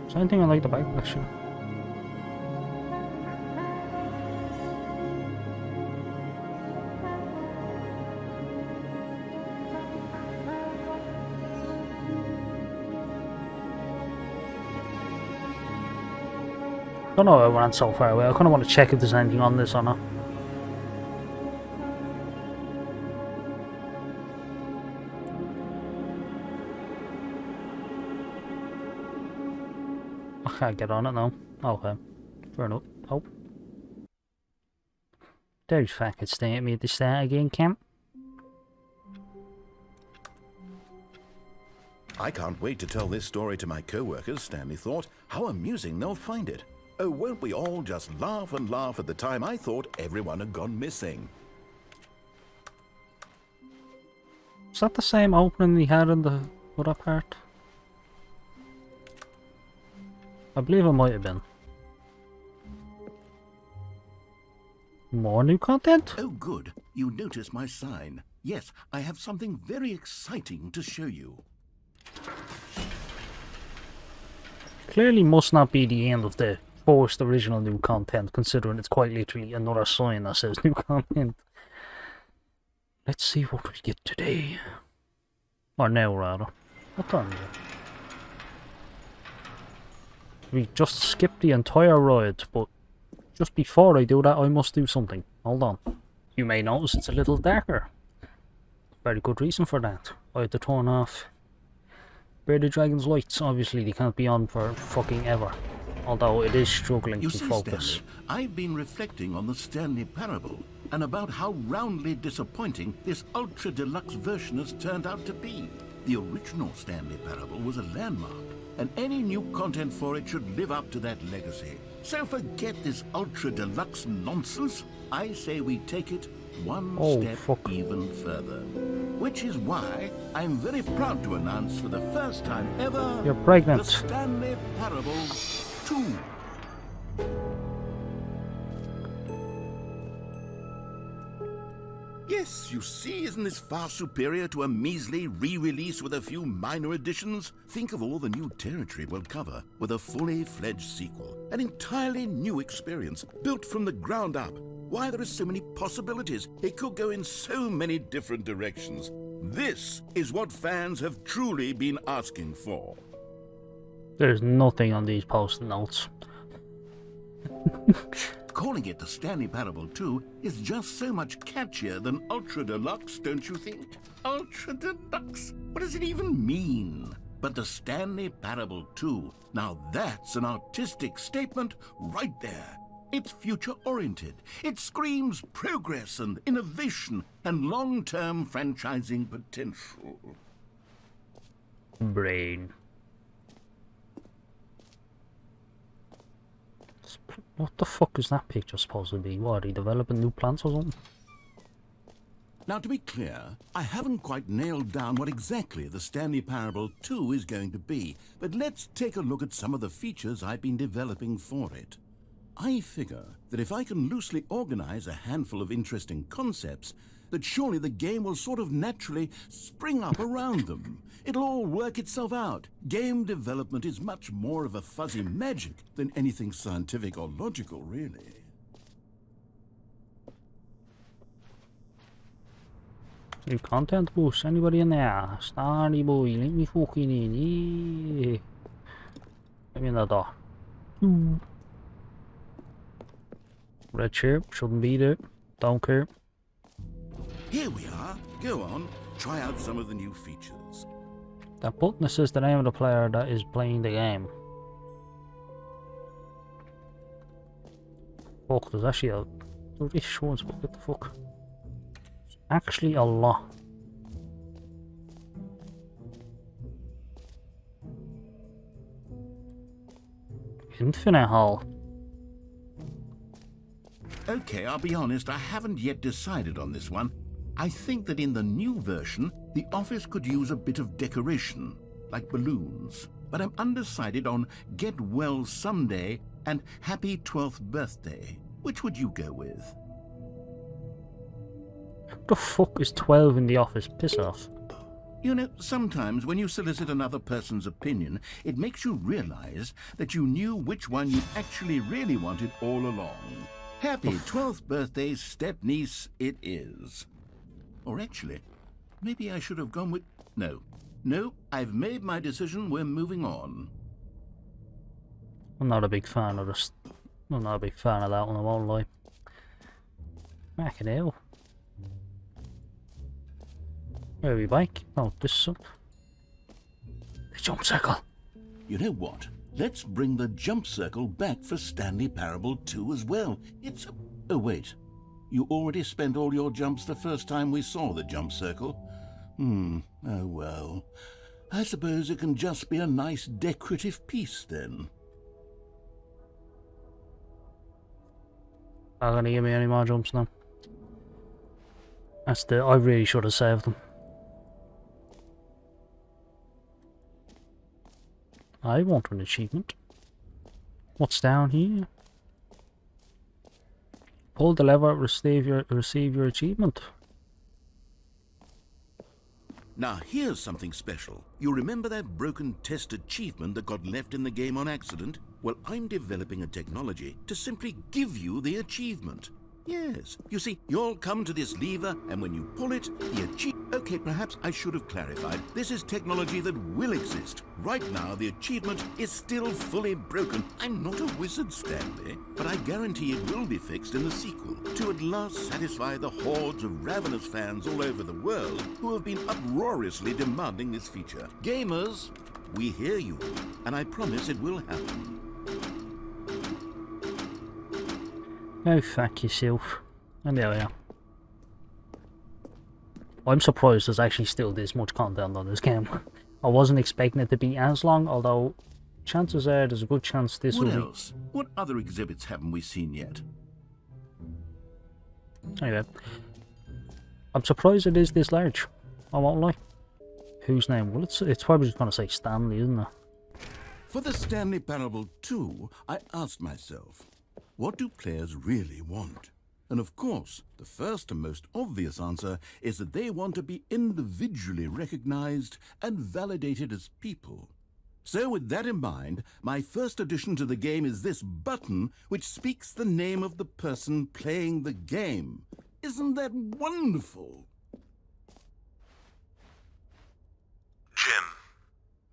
Is there anything I like the back actually? I don't know why I went so far away. I kind of want to check if there's anything on this or not. I can't get on it now. Okay, fair enough. Oh, there's fucking stay at me at the start again, Cam. I can't wait to tell this story to my co-workers, Stanley thought. How amusing they'll find it. Oh, won't we all just laugh and laugh at the time I thought everyone had gone missing. Is that the same opening he had in the other part? I believe it might have been. More new content? Oh, good. You notice my sign. Yes, I have something very exciting to show you. Clearly must not be the end of the first original new content, considering it's quite literally another sign that says new content. Let's see what we get today. Or now, rather. What time is it? We just skipped the entire ride, but just before I do that, I must do something. Hold on. You may notice it's a little darker. Very good reason for that. I had to turn off Bearded Dragon's lights. Obviously, they can't be on for fucking ever. Although it is struggling to focus. Stanley, I've been reflecting on the Stanley Parable and about how roundly disappointing this ultra deluxe version has turned out to be. The original Stanley Parable was a landmark, and any new content for it should live up to that legacy. So forget this ultra deluxe nonsense. I say we take it one step even further. Which is why I'm very proud to announce for the first time ever, you're pregnant. The Stanley Parable 2. Yes, you see, isn't this far superior to a measly re-release with a few minor additions? Think of all the new territory we'll cover with a fully fledged sequel. An entirely new experience, built from the ground up. Why, there are so many possibilities. It could go in so many different directions. This is what fans have truly been asking for. There's nothing on these post-it notes. Calling it the Stanley Parable 2 is just so much catchier than Ultra Deluxe, don't you think? Ultra Deluxe? What does it even mean? But the Stanley Parable 2, now that's an artistic statement right there. It's future-oriented. It screams progress and innovation and long-term franchising potential. Brain. What the fuck is that picture supposed to be? What, are they developing new plants or something? Now, to be clear, I haven't quite nailed down what exactly the Stanley Parable 2 is going to be, but let's take a look at some of the features I've been developing for it. I figure that if I can loosely organize a handful of interesting concepts, that surely the game will sort of naturally spring up around them. It'll all work itself out. Game development is much more of a fuzzy magic than anything scientific or logical, really. New content boost. Anybody in there? Starry boy, let me fucking in. Yeah. Let me in the door. Red shirt, shouldn't be there. Don't care. Here we are. Go on, try out some of the new features. That button that says the name of the player that is playing the game. Fuck, there's actually a... There is shorts, but what the fuck? There's actually a lot. Infinite Hall. Okay, I'll be honest, I haven't yet decided on this one. I think that in the new version, The office could use a bit of decoration, like balloons. But I'm undecided on Get Well Someday and Happy 12th Birthday. Which would you go with? What the fuck is 12 in the office? Piss off. You know, sometimes when you solicit another person's opinion, it makes you realize that you knew which one you actually really wanted all along. Happy 12th birthday, step-niece, it is. Or actually, maybe I should have gone with... No, I've made my decision, we're moving on. I'm not a big fan of this. I'm not a big fan of that one, I won't lie. Fucking hell. Where are we back? Oh, this one. The jump circle. You know what? Let's bring the jump circle back for Stanley Parable 2 as well. It's... Oh, wait. You already spent all your jumps the first time we saw the jump circle? Oh well. I suppose it can just be a nice decorative piece then. Not gonna give me any more jumps now. That's the... I really should have saved them. I want an achievement. What's down here? Pull the lever, receive your achievement. Now here's something special. You remember that broken test achievement that got left in the game on accident? Well, I'm developing a technology to simply give you the achievement. Yes, you see, you'll come to this lever, and when you pull it, the achievement... Okay, perhaps I should have clarified. This is technology that will exist. Right now, the achievement is still fully broken. I'm not a wizard, Stanley, but I guarantee it will be fixed in the sequel to at last satisfy the hordes of ravenous fans all over the world who have been uproariously demanding this feature. Gamers, we hear you, and I promise it will happen. Oh, fuck yourself. And there we are. I'm surprised there's actually still this much content on this game. I wasn't expecting it to be as long, although chances are there's a good chance this will be... What else? What other exhibits haven't we seen yet? Anyway. I'm surprised it is this large. I won't lie. Whose name? Well, it's probably just going to say Stanley, isn't it? For the Stanley Parable 2, I asked myself, what do players really want? And of course, the first and most obvious answer is that they want to be individually recognized and validated as people. So with that in mind, my first addition to the game is this button which speaks the name of the person playing the game. Isn't that wonderful? Jim.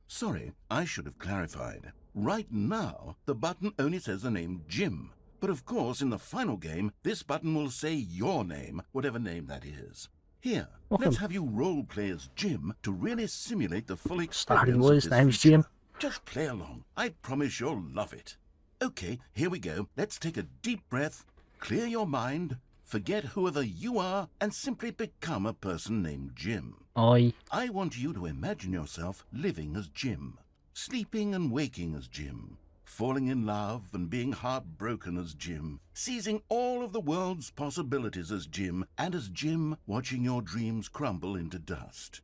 Sorry, I should have clarified. Right now, the button only says the name Jim. But of course, in the final game, this button will say your name, whatever name that is. Here, let's have you role-play as Jim to really simulate the full experience of this name's feature. Jim. Just play along. I promise you'll love it. Okay, here we go. Let's take a deep breath, clear your mind, forget whoever you are, and simply become a person named Jim. I want you to imagine yourself living as Jim, sleeping and waking as Jim, falling in love and being heartbroken as Jim, seizing all of the world's possibilities as Jim, and as Jim watching your dreams crumble into dust.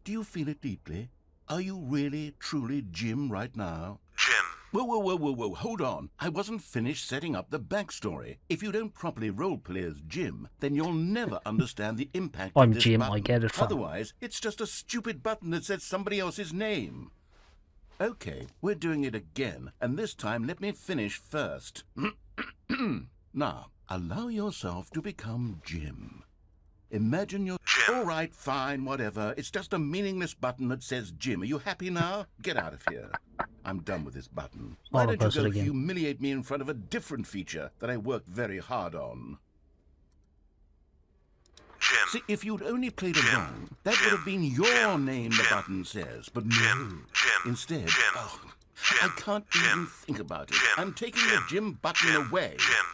Do you feel it deeply? Are you really, truly Jim right now? Jim. Whoa, hold on. I wasn't finished setting up the backstory. If you don't properly roleplay as Jim, then you'll never understand the impact of this Jim, button. I get it from... Otherwise, it's just a stupid button that says somebody else's name. Okay, we're doing it again, and this time let me finish first. Now, allow yourself to become Jim. Imagine you're... Jim. All right, fine, whatever. It's just a meaningless button that says Jim. Are you happy now? Get out of here. I'm done with this button. Why don't you go humiliate me in front of a different feature that I worked very hard on? Jim. See, if you'd only played along, that would have been your name the button says, but no. Instead, I can't even think about it. I'm taking the Jim button away. Jim.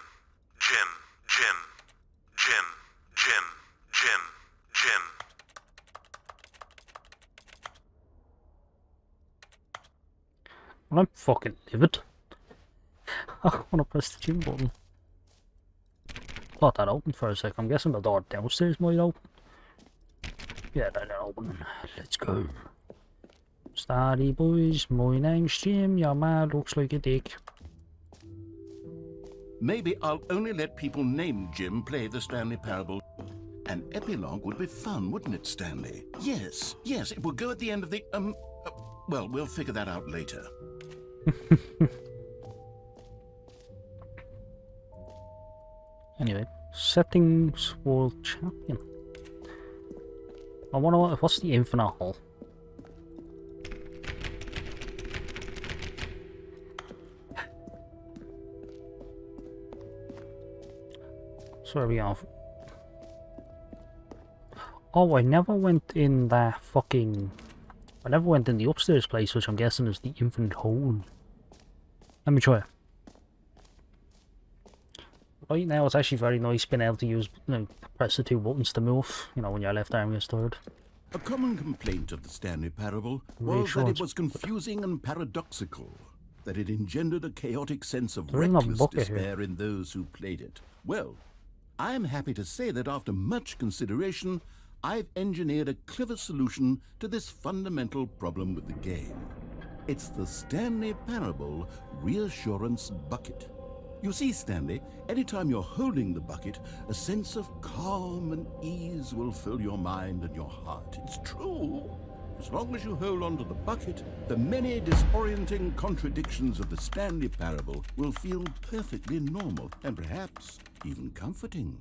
Well, I'm fucking livid. I want to press the Jim button. Thought that opened for a sec. I'm guessing the door downstairs might open. Yeah, that open. Let's go. Starty boys, my name's Jim. Your man looks like a dick. Maybe I'll only let people named Jim play the Stanley Parable. An epilogue would be fun, wouldn't it, Stanley? Yes, it will go at the end of the, well, we'll figure that out later. Anyway, settings world champion. I wonder what's the infinite hull? So where are we going? Oh, I never went in that fucking... I never went in the upstairs place, which I'm guessing is the infinite hole. Let me try. Right now, it's actually very nice being able to use, press the two buttons to move, when your left arm gets tired. A common complaint of the Stanley Parable was that it was confusing and paradoxical, that it engendered a chaotic sense of reckless despair in those who played it. Well, I'm happy to say that after much consideration, I've engineered a clever solution to this fundamental problem with the game. It's the Stanley Parable Reassurance Bucket. You see, Stanley, anytime you're holding the bucket, a sense of calm and ease will fill your mind and your heart. It's true. As long as you hold on to the bucket, the many disorienting contradictions of the Stanley Parable will feel perfectly normal and perhaps even comforting.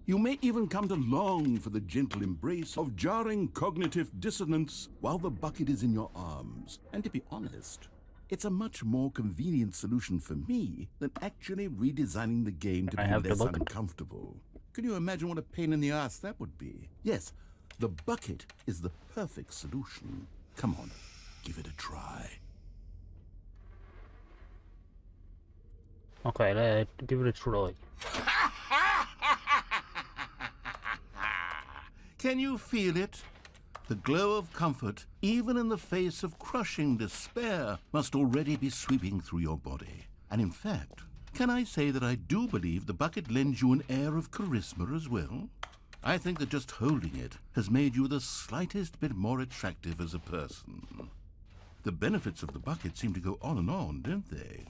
You may even come to long for the gentle embrace of jarring cognitive dissonance while the bucket is in your arms. And to be honest, it's a much more convenient solution for me than actually redesigning the game to be less uncomfortable. Can you imagine what a pain in the ass that would be? Yes, the bucket is the perfect solution. Come on, give it a try. Okay, let's give it a try. Can you feel it? The glow of comfort, even in the face of crushing despair, must already be sweeping through your body. And in fact, can I say that I do believe the bucket lends you an air of charisma as well? I think that just holding it has made you the slightest bit more attractive as a person. The benefits of the bucket seem to go on and on, don't they?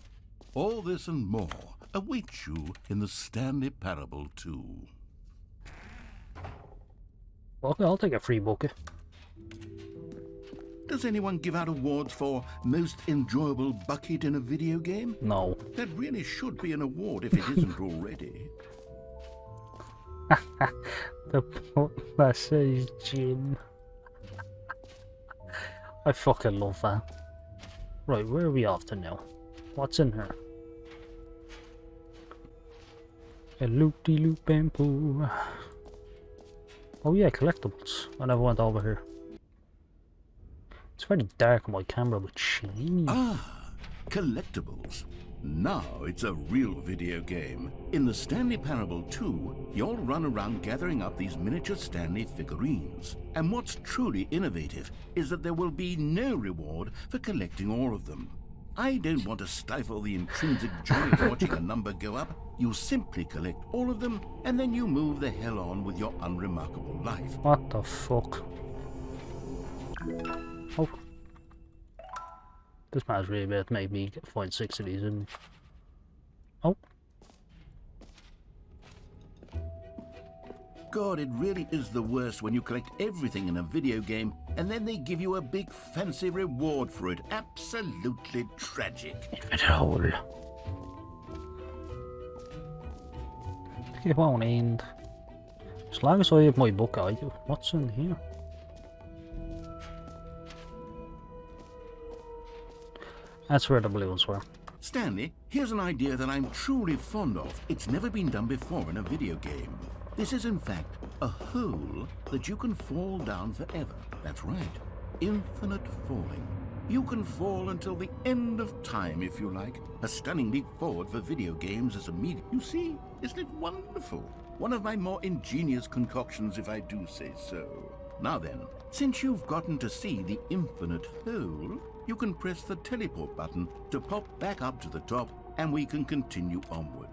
All this and more awaits you in the Stanley Parable 2. Okay, I'll take a free bucket. Does anyone give out awards for most enjoyable bucket in a video game? No. That really should be an award if it isn't already. The button that says Jim. I fucking love that. Right, where are we off to now? What's in here? A loop-de-loop bamboo. Oh yeah, collectibles. I never went over here. It's very dark on my camera, but shiny. Ah, collectibles. Now it's a real video game. In the Stanley Parable 2, you'll run around gathering up these miniature Stanley figurines. And what's truly innovative is that there will be no reward for collecting all of them. I don't want to stifle the intrinsic joy of watching a number go up. You simply collect all of them, and then you move the hell on with your unremarkable life. What the fuck? Oh. This man's really about to make me find 6 of these, isn't he? Oh. God, it really is the worst when you collect everything in a video game and then they give you a big fancy reward for it. Absolutely tragic. Hole. It won't end. As long as I have my book, I do. What's in here? That's where the balloons were. Stanley, here's an idea that I'm truly fond of. It's never been done before in a video game. This is in fact a hole that you can fall down forever. That's right. Infinite falling. You can fall until the end of time if you like. A stunning leap forward for video games as a medium. You see, isn't it wonderful? One of my more ingenious concoctions, if I do say so. Now then, since you've gotten to see the infinite hole, you can press the teleport button to pop back up to the top and we can continue onward.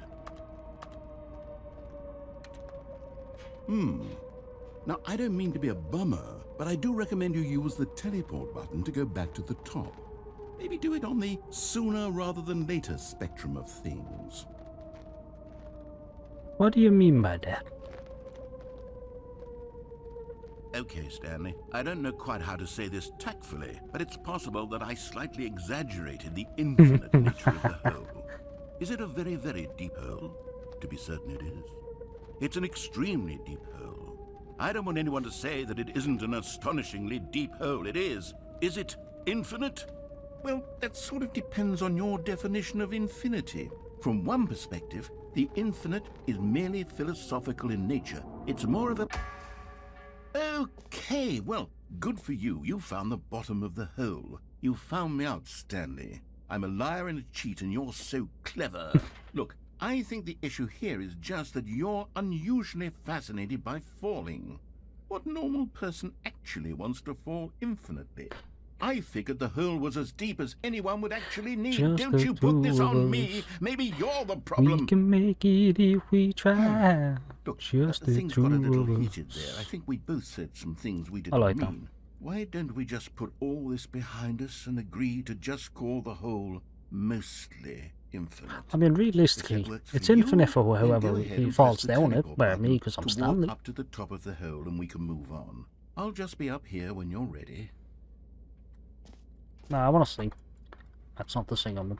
Now, I don't mean to be a bummer, but I do recommend you use the teleport button to go back to the top. Maybe do it on the sooner rather than later spectrum of things. What do you mean by that? Okay, Stanley, I don't know quite how to say this tactfully, but it's possible that I slightly exaggerated the infinite nature of the hole. Is it a very, very deep hole? To be certain it is. It's an extremely deep hole. I don't want anyone to say that it isn't an astonishingly deep hole. It is. Is it infinite? Well, that sort of depends on your definition of infinity. From one perspective, the infinite is merely philosophical in nature. It's more of a... Okay, well, good for you. You found the bottom of the hole. You found me out, Stanley. I'm a liar and a cheat, and you're so clever. Look, I think the issue here is just that you're unusually fascinated by falling. What normal person actually wants to fall infinitely? I figured the hole was as deep as anyone would actually need. Just Don't you put this on me. Maybe you're the problem. We can make it if we try. Look, Just the the things got a little two of heated us. there. I think we both said some things we I didn't like that. mean. Why don't we just put all this behind us and agree to just call the hole mostly infinite? I mean, If realistically, that works for it's you, infinite for then go whoever ahead he and falls press the down it. teleport Well, button me, because I'm to Stanley. walk up to the top of the hole and we can move on. I'll just be up here when you're ready. No, I want to sing. That's not the sing on them.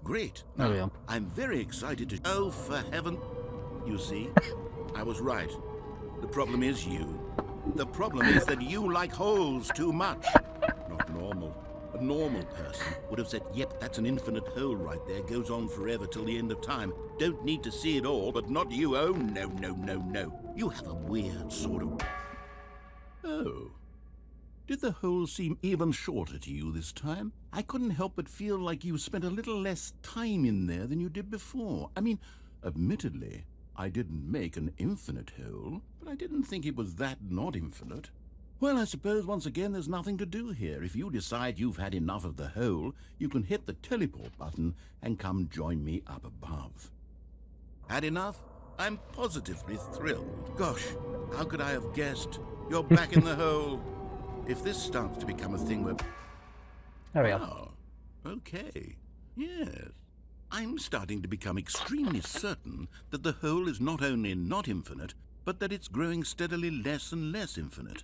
Great. There we Now, are. I'm very excited to... Oh, for heaven... You see, I was right. The problem is you. The problem is that you like holes too much. Not normal. A normal person would have said, yep, that's an infinite hole right there. Goes on forever till the end of time. Don't need to see it all, but not you. Oh, no, no, no, no. You have a weird sort of... Oh. Did the hole seem even shorter to you this time? I couldn't help but feel like you spent a little less time in there than you did before. I mean, admittedly, I didn't make an infinite hole, but I didn't think it was that not infinite. Well, I suppose once again there's nothing to do here. If you decide you've had enough of the hole, you can hit the teleport button and come join me up above. Had enough? I'm positively thrilled. Gosh, how could I have guessed? You're back in the hole. If this starts to become a thing where... There we are. Oh, okay. Yes. I'm starting to become extremely certain that the hole is not only not infinite, but that it's growing steadily less and less infinite.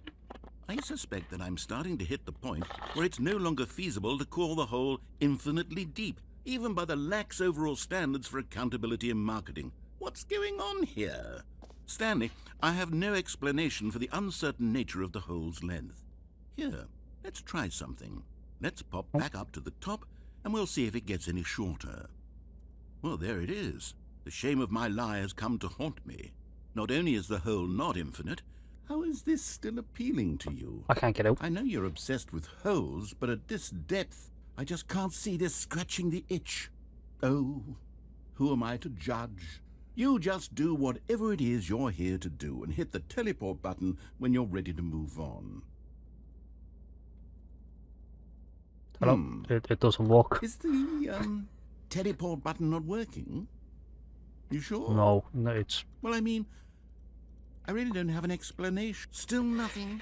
I suspect that I'm starting to hit the point where it's no longer feasible to call the hole infinitely deep, even by the lax overall standards for accountability and marketing. What's going on here? Stanley, I have no explanation for the uncertain nature of the hole's length. Here, let's try something. Let's pop back up to the top, and we'll see if it gets any shorter. Well, there it is. The shame of my lie has come to haunt me. Not only is the hole not infinite, how is this still appealing to you? I can't get out. I know you're obsessed with holes, but at this depth, I just can't see this scratching the itch. Oh, who am I to judge? You just do whatever it is you're here to do and hit the teleport button when you're ready to move on. Hello? It doesn't work. Is the, teleport button not working? You sure? No, it's... Well, I mean, I really don't have an explanation. Still nothing?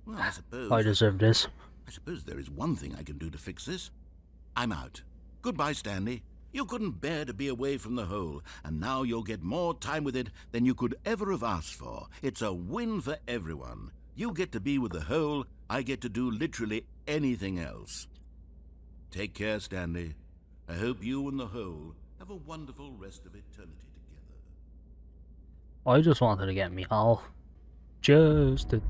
Well, I suppose... I deserve this. I suppose there is one thing I can do to fix this. I'm out. Goodbye, Stanley. You couldn't bear to be away from the hole, and now you'll get more time with it than you could ever have asked for. It's a win for everyone. You get to be with the hole, I get to do literally anything else. Take care, Stanley. I hope you and the hole have a wonderful rest of eternity together. I just wanted to get me all. Just a...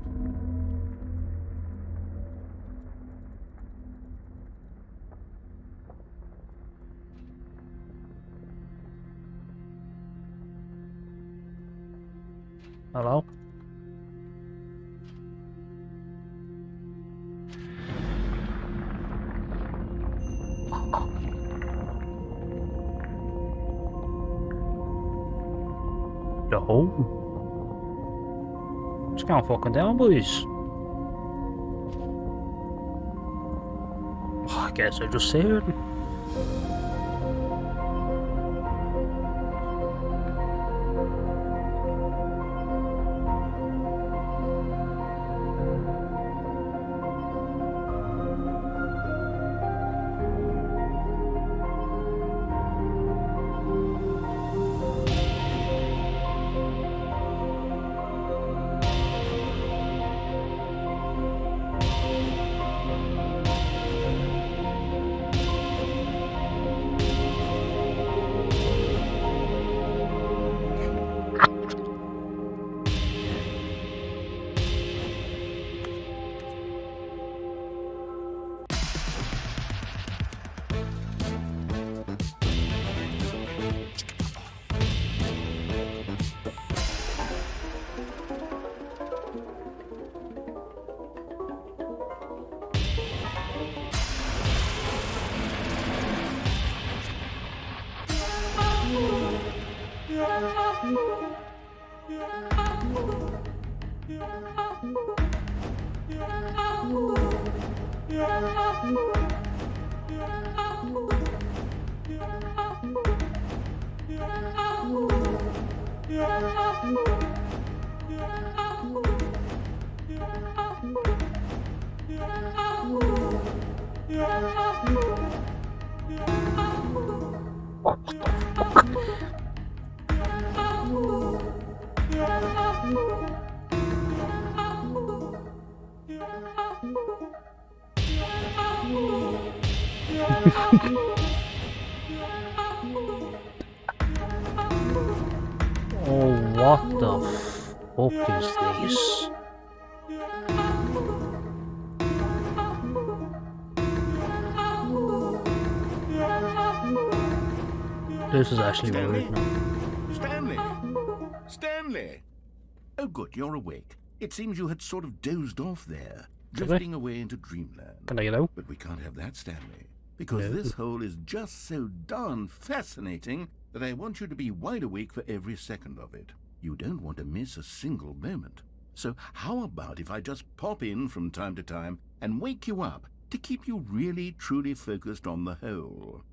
Hello? No. Just going fucking down, boys. guess I just say it. Oh, what the fuck is this? This is actually weird now. Stanley! Stanley! Oh, good, you're awake. It seems you had sort of dozed off there, drifting away into dreamland. Can I get out? But we can't have that, Stanley, because No. this hole is just so darn fascinating that I want you to be wide awake for every second of it. You don't want to miss a single moment. So how about if I just pop in from time to time and wake you up to keep you really, truly focused on the hole?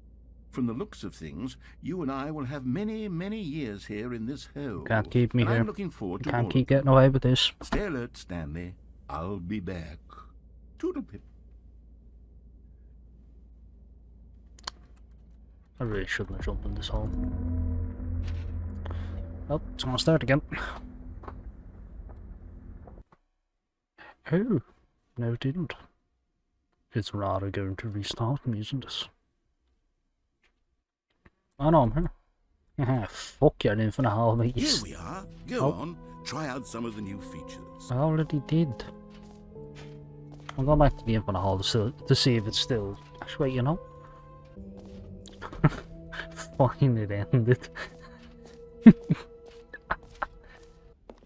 From the looks of things, you and I will have many, many years here in this hole. Can't keep me and here. I'm looking forward to all Can't of keep it. getting away with this. Stay alert, Stanley. I'll be back. Toodle-pip. I really shouldn't have jumped in this hole. Oh, it's gonna start again. Oh, no it didn't. It's rather going to restart me, isn't it? Oh no, I'm here. Ah, fuck your infinite hole, mate. Here we are. Go Oh. on. Try out some of the new features. I already did. I'll go back to the infinite hole to see if it's still... Actually, wait, you know? Fine, it ended.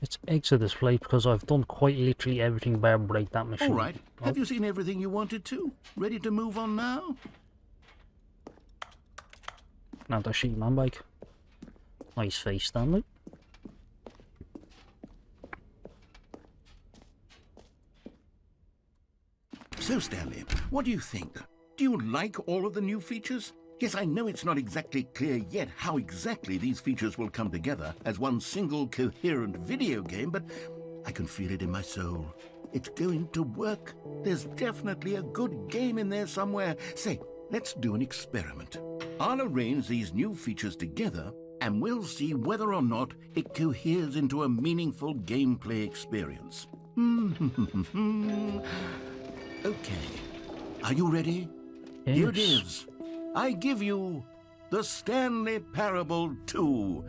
Let's exit this place because I've done quite literally everything bar break that machine. All right. Oh, Have you seen everything you wanted to? Ready to move on now? another sheet man bike. Nice face, Stanley. So, Stanley, what do you think? Do you like all of the new features? Yes, I know it's not exactly clear yet how exactly these features will come together as one single coherent video game, but I can feel it in my soul. It's going to work. There's definitely a good game in there somewhere. Say, let's do an experiment. I'll arrange these new features together, and we'll see whether or not it coheres into a meaningful gameplay experience. Okay. Are you ready? Yes. Here it is. I give you the Stanley Parable 2.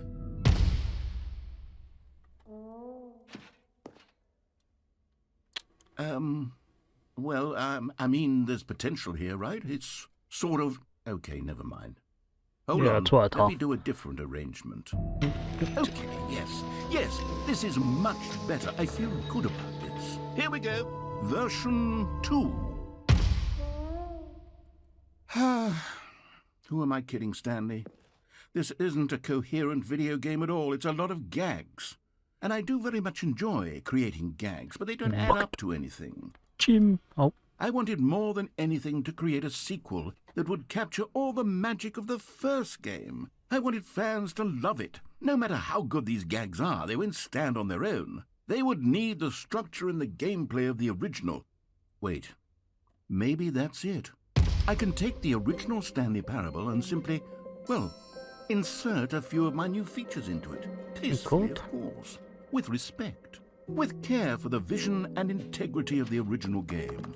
I mean, there's potential here, right? It's sort of... Okay, never mind. Hold Yeah, on. that's what I Let thought. me do a different arrangement. Okay, yes, this is much better. I feel good about this. Here we go. Version 2. Who am I kidding, Stanley? This isn't a coherent video game at all. It's a lot of gags. And I do very much enjoy creating gags, but they don't add up to anything. Jim. Oh, I wanted more than anything to create a sequel that would capture all the magic of the first game. I wanted fans to love it. No matter how good these gags are, they won't stand on their own. They would need the structure and the gameplay of the original. Wait, maybe that's it. I can take the original Stanley Parable and simply, well, insert a few of my new features into it. Tastefully, of course. With respect. With care for the vision and integrity of the original game.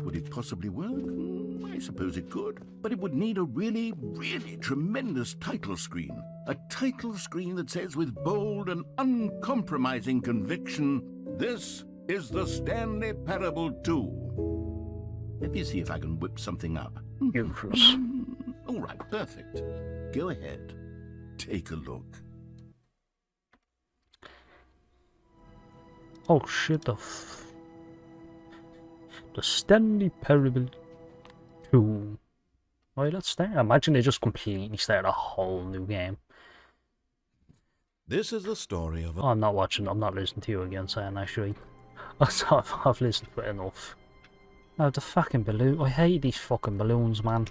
Would it possibly work? I suppose it could. But it would need a really, really tremendous title screen. A title screen that says with bold and uncompromising conviction, "This is the Stanley Parable 2. Let me see if I can whip something up. Useless. All right, perfect. Go ahead. Take a look. Oh shit, the Stanley Parable 2. Right, let's start. Imagine they just completely start a whole new game. This is the story of a... Oh, I'm not watching, I'm not listening to you again, saying actually. I've listened to it enough. Oh, the fucking balloon. I hate these fucking balloons, man.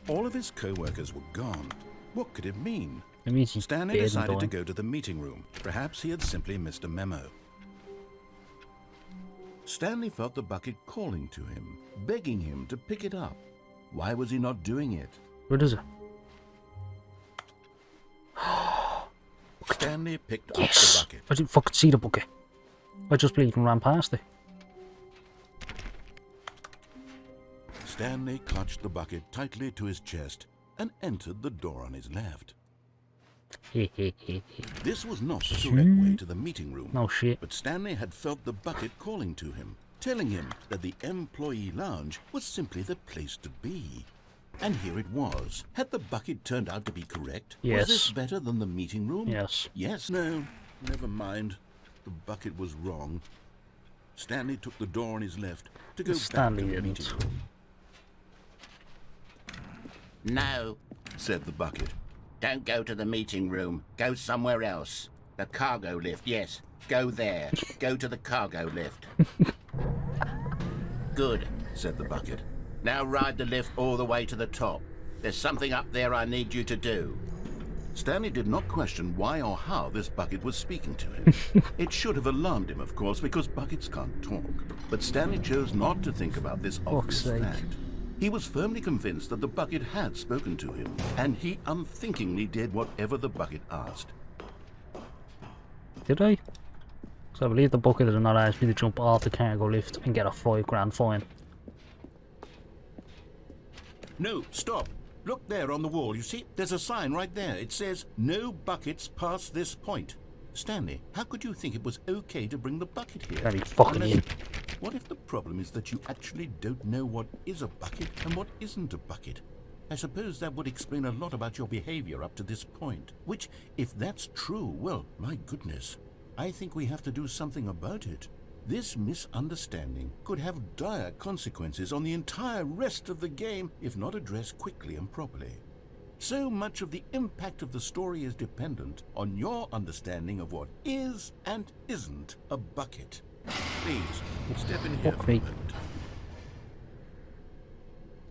All of his co-workers were gone. What could it mean? It means he's Stanley dead and decided to dying. go to the meeting room. Perhaps he had simply missed a memo. Stanley felt the bucket calling to him, begging him to pick it up. Why was he not doing it? What is it? Stanley picked up Yes! the bucket. I didn't fucking see the bucket. I just believed and ran past it. Stanley clutched the bucket tightly to his chest and entered the door on his left. This was not the correct way to the meeting room. No shit. But Stanley had felt the bucket calling to him, telling him that the employee lounge was simply the place to be. And here it was. Had the bucket turned out to be correct? Yes. Was this better than the meeting room? Yes. Yes? No. Never mind. The bucket was wrong. Stanley took the door on his left to go Stanley back to the didn't. meeting room. No, said the bucket. Don't go to the meeting room. Go somewhere else. The cargo lift, yes. Go there. Go to the cargo lift. Good, said the bucket. Now ride the lift all the way to the top. There's something up there I need you to do. Stanley did not question why or how this bucket was speaking to him. It should have alarmed him, of course, because buckets can't talk. But Stanley chose not to think about this obvious sake. fact. He was firmly convinced that the bucket had spoken to him, and he unthinkingly did whatever the bucket asked. Did I? So I believe the bucket did not ask me to jump off the cargo lift and get a £5 fine. No, stop. Look there on the wall. You see, there's a sign right there. It says, "No buckets past this point." Stanley, how could you think it was okay to bring the bucket here? Very fucking Unless- in. What if the problem is that you actually don't know what is a bucket and what isn't a bucket? I suppose that would explain a lot about your behavior up to this point. Which, if that's true, well, my goodness, I think we have to do something about it. This misunderstanding could have dire consequences on the entire rest of the game if not addressed quickly and properly. So much of the impact of the story is dependent on your understanding of what is and isn't a bucket. Please, step in here for a Okay. moment.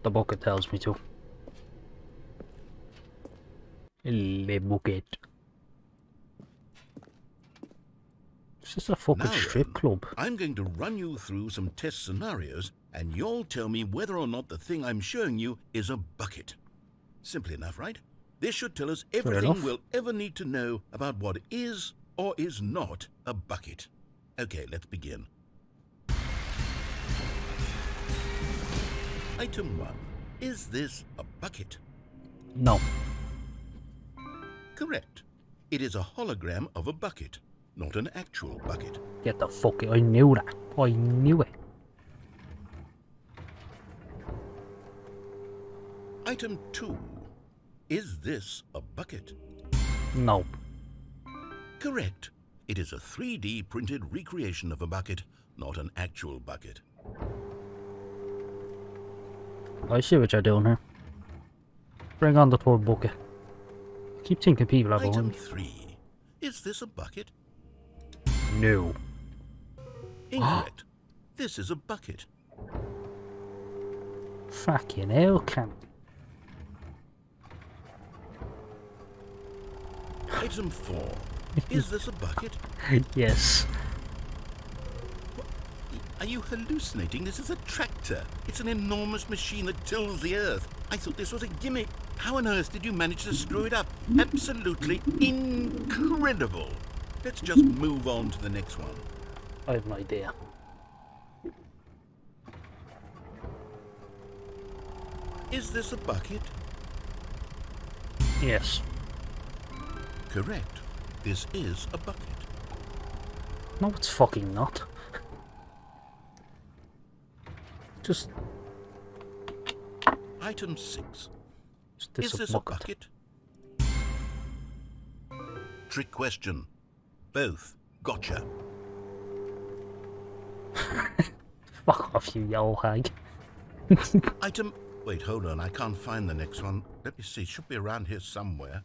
The bucket tells me to. Le bucket. Is this a fucking Now strip then, club? I'm going to run you through some test scenarios, and you'll tell me whether or not the thing I'm showing you is a bucket. Simple enough, right? This should tell us everything enough. we'll ever need to know about what is or is not a bucket. Okay, let's begin. Item 1. Is this a bucket? No. Correct. It is a hologram of a bucket, not an actual bucket. Get the fuck out. I knew that. I knew it. Item 2. Is this a bucket? No. Correct. It is a 3D printed recreation of a bucket, not an actual bucket. I see what you're doing here. Bring on the third bucket. Keep thinking people are Item going. 3. Is this a bucket? No. Incorrect. This is a bucket. Fucking hell, Cam. Item 4. Is this a bucket? Yes. Are you hallucinating? This is a tractor. It's an enormous machine that tills the earth. I thought this was a gimmick. How on earth did you manage to screw it up? Absolutely incredible. Let's just move on to the next one. I have no idea. Is this a bucket? Yes. Correct. This is a bucket. No, it's fucking not. Just Item 6. this Is this a bucket? Trick question. Both. Gotcha. Fuck off, you yellow hag. Item... Wait, hold on. I can't find the next one. Let me see. It should be around here somewhere.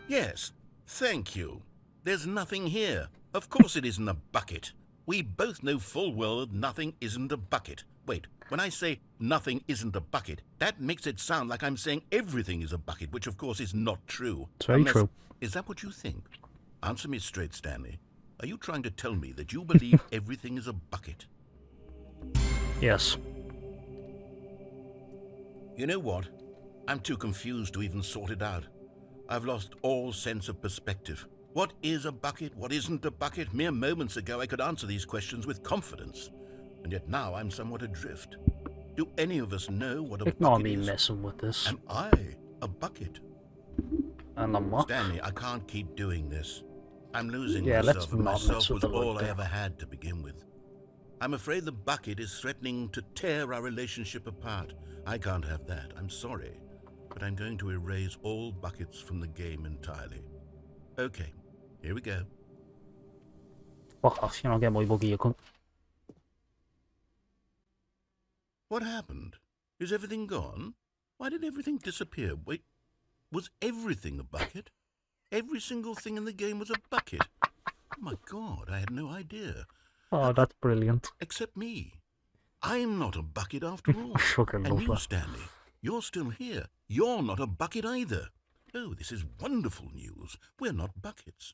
Yes. Thank you. There's nothing here. Of course it isn't a bucket. We both know full well that nothing isn't a bucket. Wait, when I say nothing isn't a bucket, that makes it sound like I'm saying everything is a bucket, which of course is not true. It's very true. Is that what you think? Answer me straight, Stanley. Are you trying to tell me that you believe everything is a bucket? Yes. You know what? I'm too confused to even sort it out. I've lost all sense of perspective. What is a bucket? What isn't a bucket? Mere moments ago I could answer these questions with confidence. And yet now I'm somewhat adrift. Do any of us know what a Ignore bucket me is? messing with this. Am I a bucket? And I'm not. Stanley, I can't keep doing this. I'm losing Yeah, let's myself, and not myself mess with was the all look I there. ever had to begin with. I'm afraid the bucket is threatening to tear our relationship apart. I can't have that. I'm sorry. But I'm going to erase all buckets from the game entirely. Okay, here we go. Fuck off, you don't get my buggy, you cunt. What happened? Is everything gone? Why did everything disappear? Wait, was everything a bucket? Every single thing in the game was a bucket? Oh my God, I had no idea. Oh, that's brilliant. Except me. I'm not a bucket after all. I fucking And love you, that. Stanley, you're still here. You're not a bucket either. Oh, this is wonderful news. We're not buckets.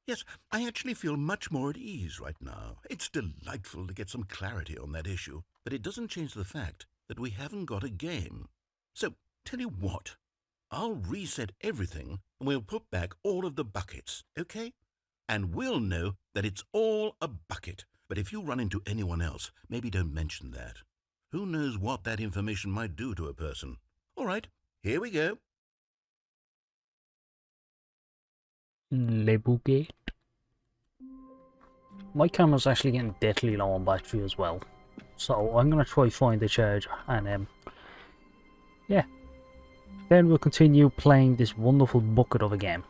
Yes, I actually feel much more at ease right now. It's delightful to get some clarity on that issue, but it doesn't change the fact that we haven't got a game. So, tell you what, I'll reset everything and we'll put back all of the buckets, okay? And we'll know that it's all a bucket. But if you run into anyone else, maybe don't mention that. Who knows what that information might do to a person? All right, here we go. Lebugate. My camera's actually getting deathly low on battery as well. So I'm gonna try find the charger and yeah. Then we'll continue playing this wonderful bucket of a game.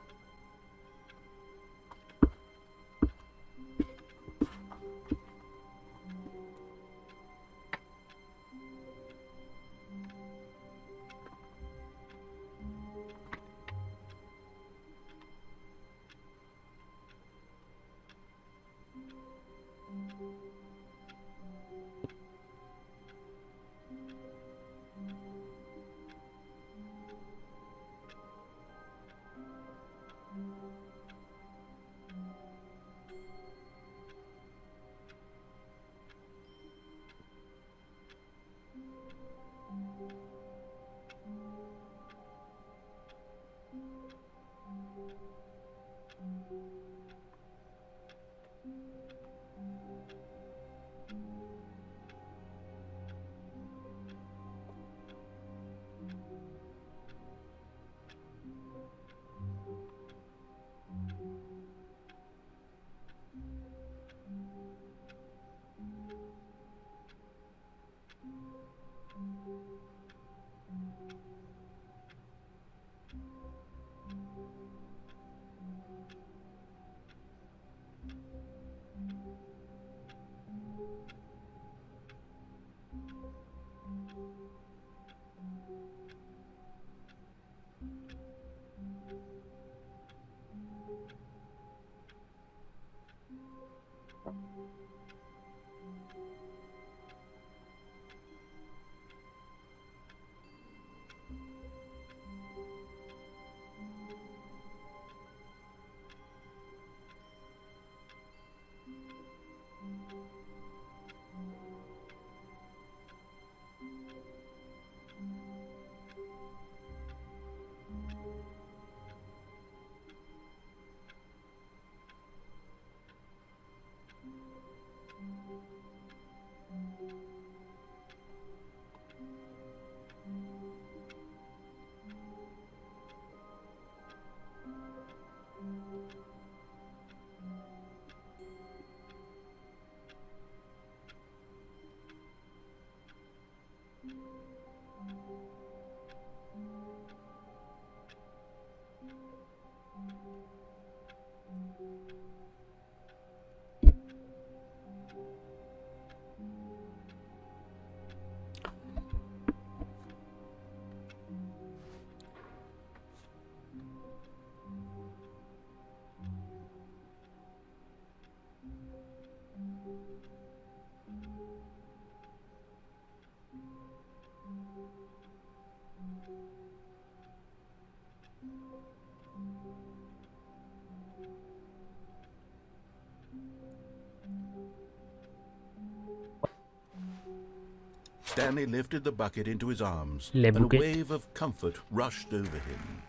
Stanley lifted the bucket into his arms, Le and a bucket. wave of comfort rushed over him.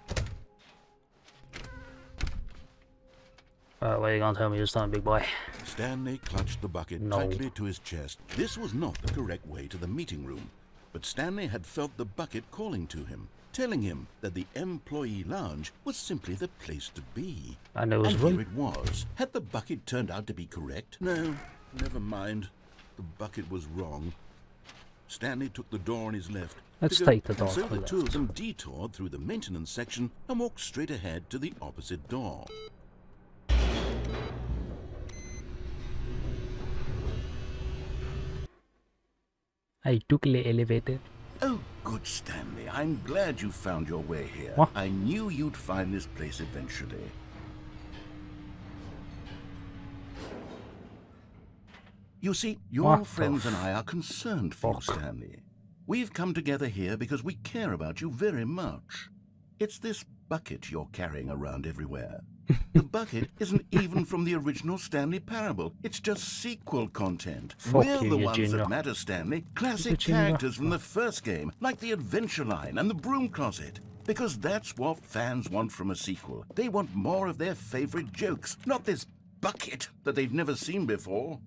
What are you gonna tell me this time, big boy? Stanley clutched the bucket No. tightly to his chest. This was not the correct way to the meeting room, but Stanley had felt the bucket calling to him, telling him that the employee lounge was simply the place to be. And it was and right. here it was. Had the bucket turned out to be correct? No, never mind. The bucket was wrong. Stanley took the door on his left. Let's to go, take the door and so to the the two of left. them detoured through the maintenance section and walked straight ahead to the opposite door. I took the elevator. Oh, good, Stanley. I'm glad you found your way here. What? I knew you'd find this place eventually. You see, your What the friends and I are concerned for you, fuck? Stanley. We've come together here because we care about you very much. It's this bucket you're carrying around everywhere. The bucket isn't even from the original Stanley Parable. It's just sequel content. Fuck We're you, the ones Eugenia. that matter, Stanley. Classic Eugenia. characters from the first game, like the Adventure Line and the Broom Closet. Because that's what fans want from a sequel. They want more of their favorite jokes, not this bucket that they've never seen before.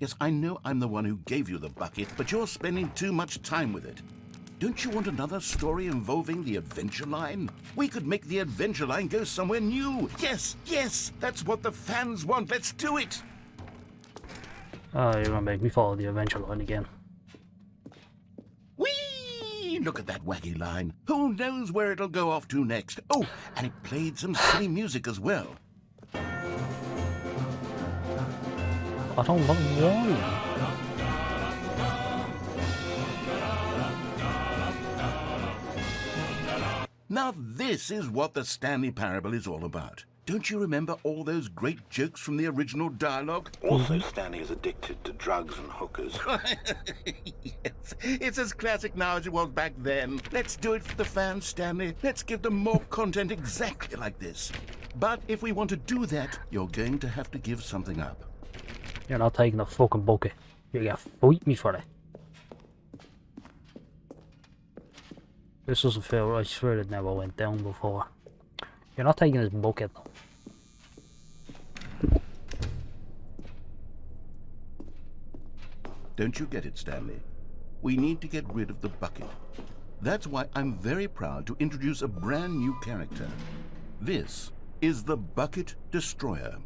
Yes, I know I'm the one who gave you the bucket, but you're spending too much time with it. Don't you want another story involving the Adventure Line? We could make the Adventure Line go somewhere new. Yes, yes, that's what the fans want. Let's do it. Oh, you're gonna make me follow the Adventure Line again. Whee! Look at that wacky line. Who knows where it'll go off to next? Oh, and it played some silly music as well. I don't know why. Now this is what the Stanley Parable is all about. Don't you remember all those great jokes from the original dialogue? Also, Stanley is addicted to drugs and hookers. Yes, it's as classic now as it was back then. Let's do it for the fans, Stanley. Let's give them more content exactly like this. But if we want to do that, you're going to have to give something up. You're not taking a fucking bucket. You're gonna fight me for it. This doesn't feel right. I swear it never went down before. You're not taking this bucket. Don't you get it, Stanley? We need to get rid of the bucket. That's why I'm very proud to introduce a brand new character. This is the Bucket Destroyer.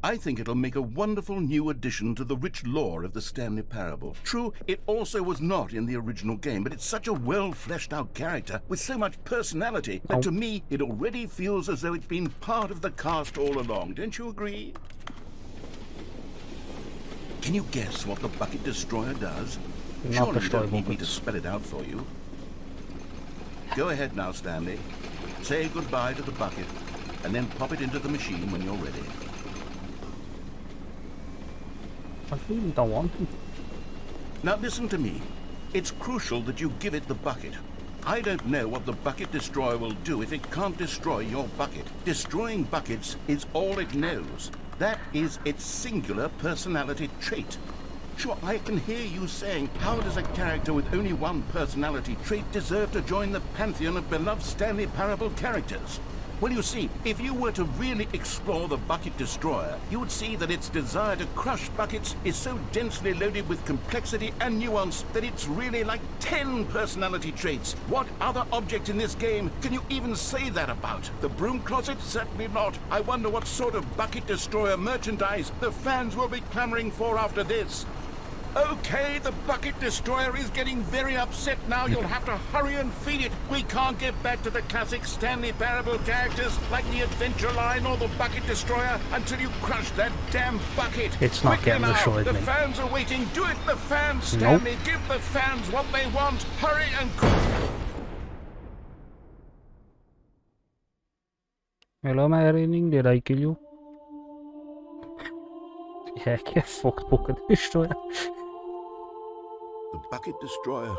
I think it'll make a wonderful new addition to the rich lore of the Stanley Parable. True, it also was not in the original game, but it's such a well-fleshed-out character with so much personality that to me, it already feels as though it's been part of the cast all along. Don't you agree? Can you guess what the Bucket Destroyer does? Not Surely you destroy don't need me to buckets. spell it out for you. Go ahead now, Stanley. Say goodbye to the bucket, and then pop it into the machine when you're ready. I really don't want him. Now listen to me. It's crucial that you give it the bucket. I don't know what the bucket destroyer will do if it can't destroy your bucket. Destroying buckets is all it knows. That is its singular personality trait. Sure, I can hear you saying, how does a character with only one personality trait deserve to join the pantheon of beloved Stanley Parable characters? Well, you see, if you were to really explore the Bucket Destroyer, you would see that its desire to crush buckets is so densely loaded with complexity and nuance that it's really like 10 personality traits. What other object in this game can you even say that about? The broom closet? Certainly not. I wonder what sort of Bucket Destroyer merchandise the fans will be clamoring for after this. Okay, the Bucket Destroyer is getting very upset now. You'll have to hurry and feed it. We can't get back to the classic Stanley Parable characters like the Adventure Line or the Bucket Destroyer until you crush that damn bucket. It's not getting destroyed, The mate. fans are waiting. Do it, the fans, Stanley. Nope. Give the fans what they want. Hurry and... Hello, my ring. Did I kill you? Yeah, get fucked, Bucket Destroyer. The Bucket Destroyer.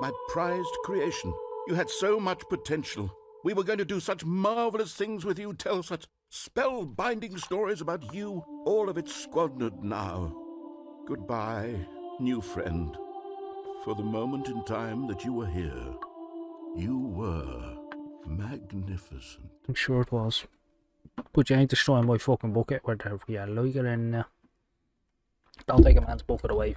My prized creation. You had so much potential. We were going to do such marvelous things with you, tell such spellbinding stories about you. All of it squandered now. Goodbye, new friend. For the moment in time that you were here, you were magnificent. I'm sure it was. But you ain't destroying my fucking bucket whatever you like it in there. Don't take a man's bucket away.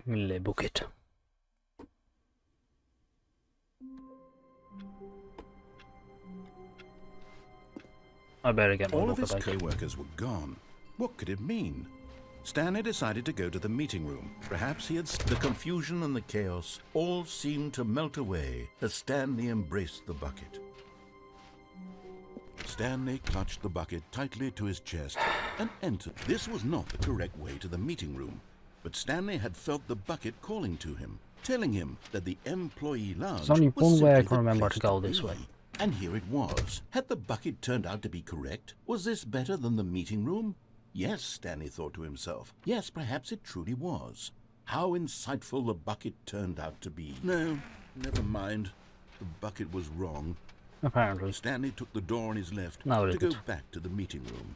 Le bucket. I better get my All of bucket his back. co-workers were gone. What could it mean? Stanley decided to go to the meeting room. Perhaps he had... The confusion and the chaos all seemed to melt away as Stanley embraced the bucket. Stanley clutched the bucket tightly to his chest and entered. This was not the correct way to the meeting room, but Stanley had felt the bucket calling to him, telling him that the employee lounge There's only was one way I simply can the remember place to go be. this way. And here it was. Had the bucket turned out to be correct? Was this better than the meeting room? Yes, Stanley thought to himself. Yes, perhaps it truly was. How insightful the bucket turned out to be. No, never mind. The bucket was wrong. Apparently. Stanley took the door on his left No, it to go didn't. back to the meeting room.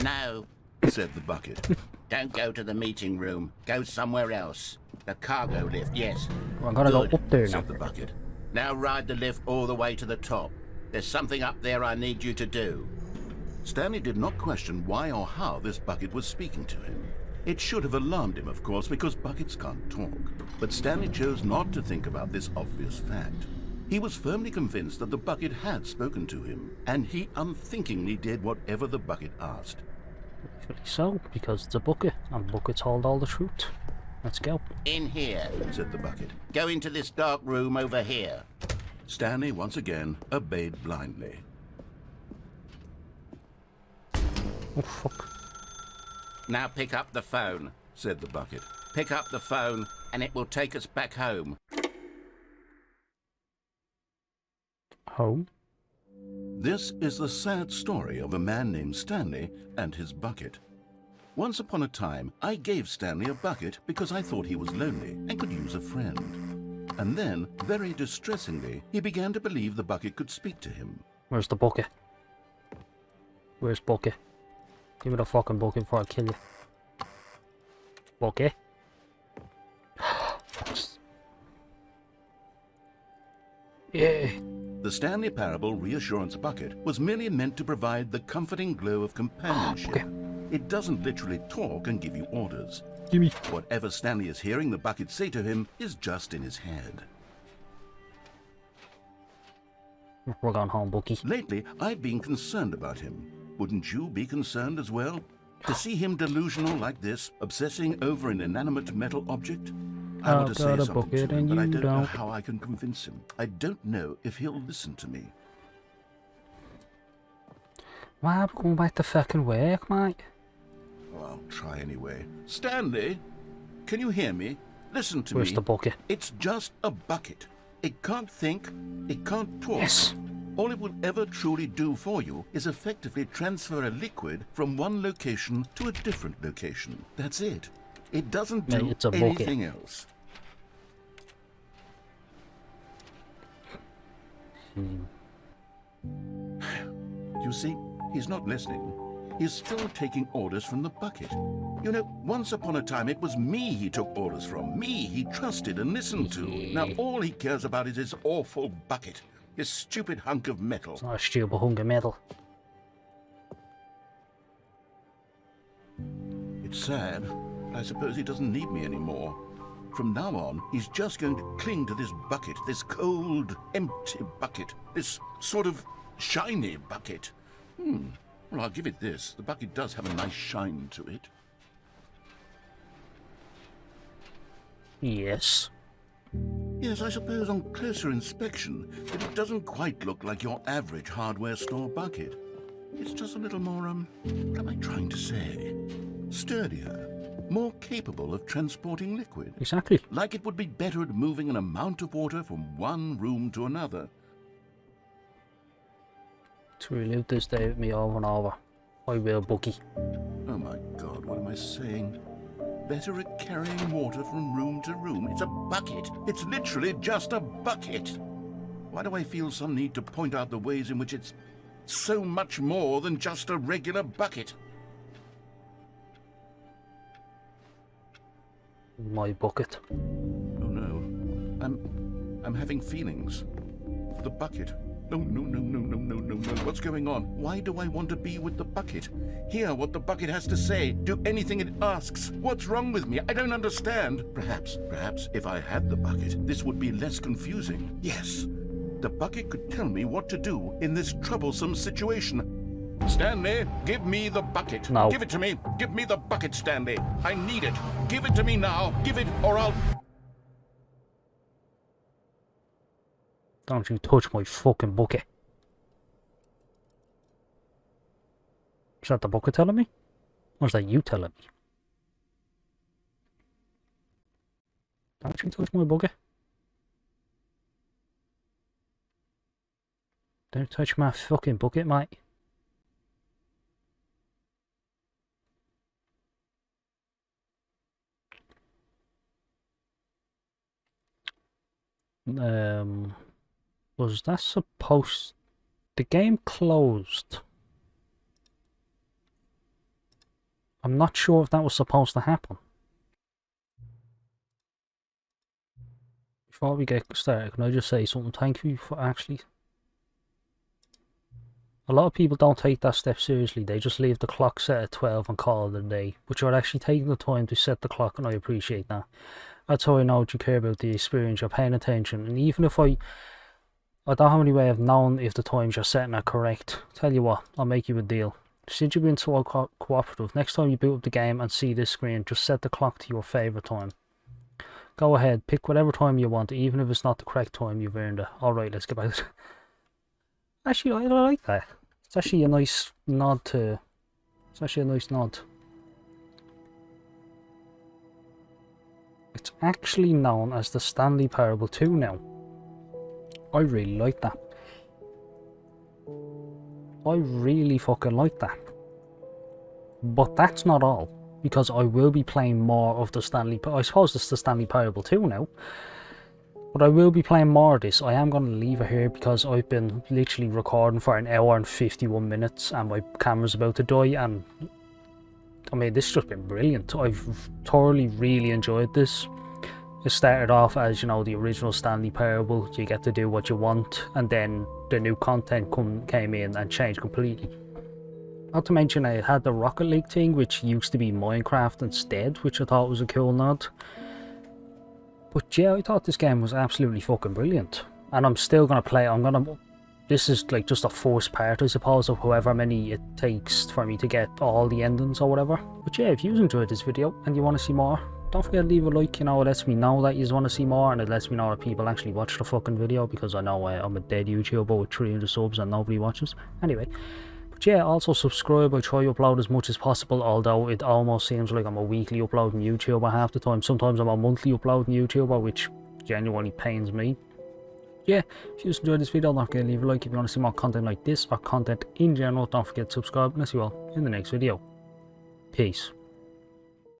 No, said the bucket. Don't go to the meeting room. Go somewhere else. The cargo lift, yes. I'm gonna go Good, up there now. said the bucket. Now ride the lift all the way to the top. There's something up there I need you to do. Stanley did not question why or how this bucket was speaking to him. It should have alarmed him, of course, because buckets can't talk. But Stanley chose not to think about this obvious fact. He was firmly convinced that the bucket had spoken to him, and he unthinkingly did whatever the bucket asked. Actually so, because it's a bucket, and buckets hold all the truth. Let's go. In here, said the bucket. Go into this dark room over here. Stanley once again obeyed blindly. Oh fuck. Now pick up the phone, said the bucket. Pick up the phone, and it will take us back home. Home? This is the sad story of a man named Stanley and his bucket. Once upon a time, I gave Stanley a bucket because I thought he was lonely and could use a friend. And then, very distressingly, he began to believe the bucket could speak to him. Where's the bucket? Where's bucket? Give me the fucking bucket before I kill you. Bucket? Yeah. The Stanley Parable Reassurance Bucket was merely meant to provide the comforting glow of companionship. Okay. It doesn't literally talk and give you orders. Gimme. Whatever Stanley is hearing the bucket say to him is just in his head. We're going home, Bucky. Lately, I've been concerned about him. Wouldn't you be concerned as well? To see him delusional like this, obsessing over an inanimate metal object? I want to say I've got a something bucket to him, and but I you don't know don't. how I can convince him. I don't know if he'll listen to me. Why are we going back to fucking work, mate? Oh, I'll try anyway. Stanley, can you hear me? Listen to Where's me. the bucket? It's just a bucket. It can't think. It can't talk. Yes. All it will ever truly do for you is effectively transfer a liquid from one location to a different location. That's it. It doesn't do Mate, it's a bucket. anything else. You see, he's not listening. He's still taking orders from the bucket. You know, once upon a time it was me he took orders from. Me he trusted and listened to. Now all he cares about is his awful bucket. His stupid hunk of metal. It's not a stupid hunk of metal. It's sad. I suppose he doesn't need me anymore. From now on, he's just going to cling to this bucket, this cold, empty bucket, this sort of shiny bucket. Well, I'll give it this. The bucket does have a nice shine to it. Yes. Yes, I suppose on closer inspection, that it doesn't quite look like your average hardware store bucket. It's just a little more, what am I trying to say? Sturdier, more capable of transporting liquid. Exactly. Like it would be better at moving an amount of water from one room to another. To relive this day with me over and over. I will, Bucky. Oh my God, what am I saying? Better at carrying water from room to room. It's a bucket. It's literally just a bucket. Why do I feel some need to point out the ways in which it's so much more than just a regular bucket? My bucket. Oh no. I'm having feelings. For the bucket. No. What's going on? Why do I want to be with the bucket? Hear what the bucket has to say. Do anything it asks. What's wrong with me? I don't understand. Perhaps, if I had the bucket, this would be less confusing. Yes, the bucket could tell me what to do in this troublesome situation. Stanley, give me the bucket. No. Give it to me. Give me the bucket, Stanley. I need it. Give it to me now. Give it, or I'll... Don't you touch my fucking bucket. Is that the bucket telling me? Or is that you telling me? Don't you touch my bucket. Don't touch my fucking bucket, mate. Was that supposed... The game closed. I'm not sure if that was supposed to happen. Before we get started, can I just say something? Thank you for actually... A lot of people don't take that step seriously. They just leave the clock set at 12 and call it a day. But you're actually taking the time to set the clock, and I appreciate that. That's how I know that you care about the experience. You're paying attention. And even if I don't have any way of knowing if the times you're setting are correct. Tell you what, I'll make you a deal. Since you've been so cooperative, next time you boot up the game and see this screen, just set the clock to your favourite time. Go ahead, pick whatever time you want, even if it's not the correct time. You've earned it. Alright, let's get back to it. Actually, I like that. It's actually a nice nod to... It's actually a nice nod. It's actually known as the Stanley Parable 2 now. I really like that. I really fucking like that. But that's not all. Because I will be playing more of the Stanley... I suppose it's the Stanley Parable 2 now. But I will be playing more of this. I am going to leave it here because I've been literally recording for an hour and 51 minutes and my camera's about to die, and I mean, this has just been brilliant. I've thoroughly really enjoyed this. It started off as, you know, the original Stanley Parable. You get to do what you want, and then the new content came in and changed completely. Not to mention I had the Rocket League thing, which used to be Minecraft instead, which I thought was a cool nod. But yeah, I thought this game was absolutely fucking brilliant. And I'm still going to play it. This is like just a first part, I suppose, of however many it takes for me to get all the endings or whatever. But yeah, if you enjoyed this video and you want to see more, don't forget to leave a like. You know, it lets me know that you want to see more, and it lets me know that people actually watch the fucking video, because I know I'm a dead YouTuber with 300 subs and nobody watches. Anyway. But yeah, also subscribe. I try to upload as much as possible, although it almost seems like I'm a weekly uploading YouTuber half the time. Sometimes I'm a monthly uploading YouTuber, which genuinely pains me. Yeah, if you just enjoyed this video, don't forget to leave a like. If you want to see more content like this or content in general, don't forget to subscribe, and I'll see you all in the next video. Peace.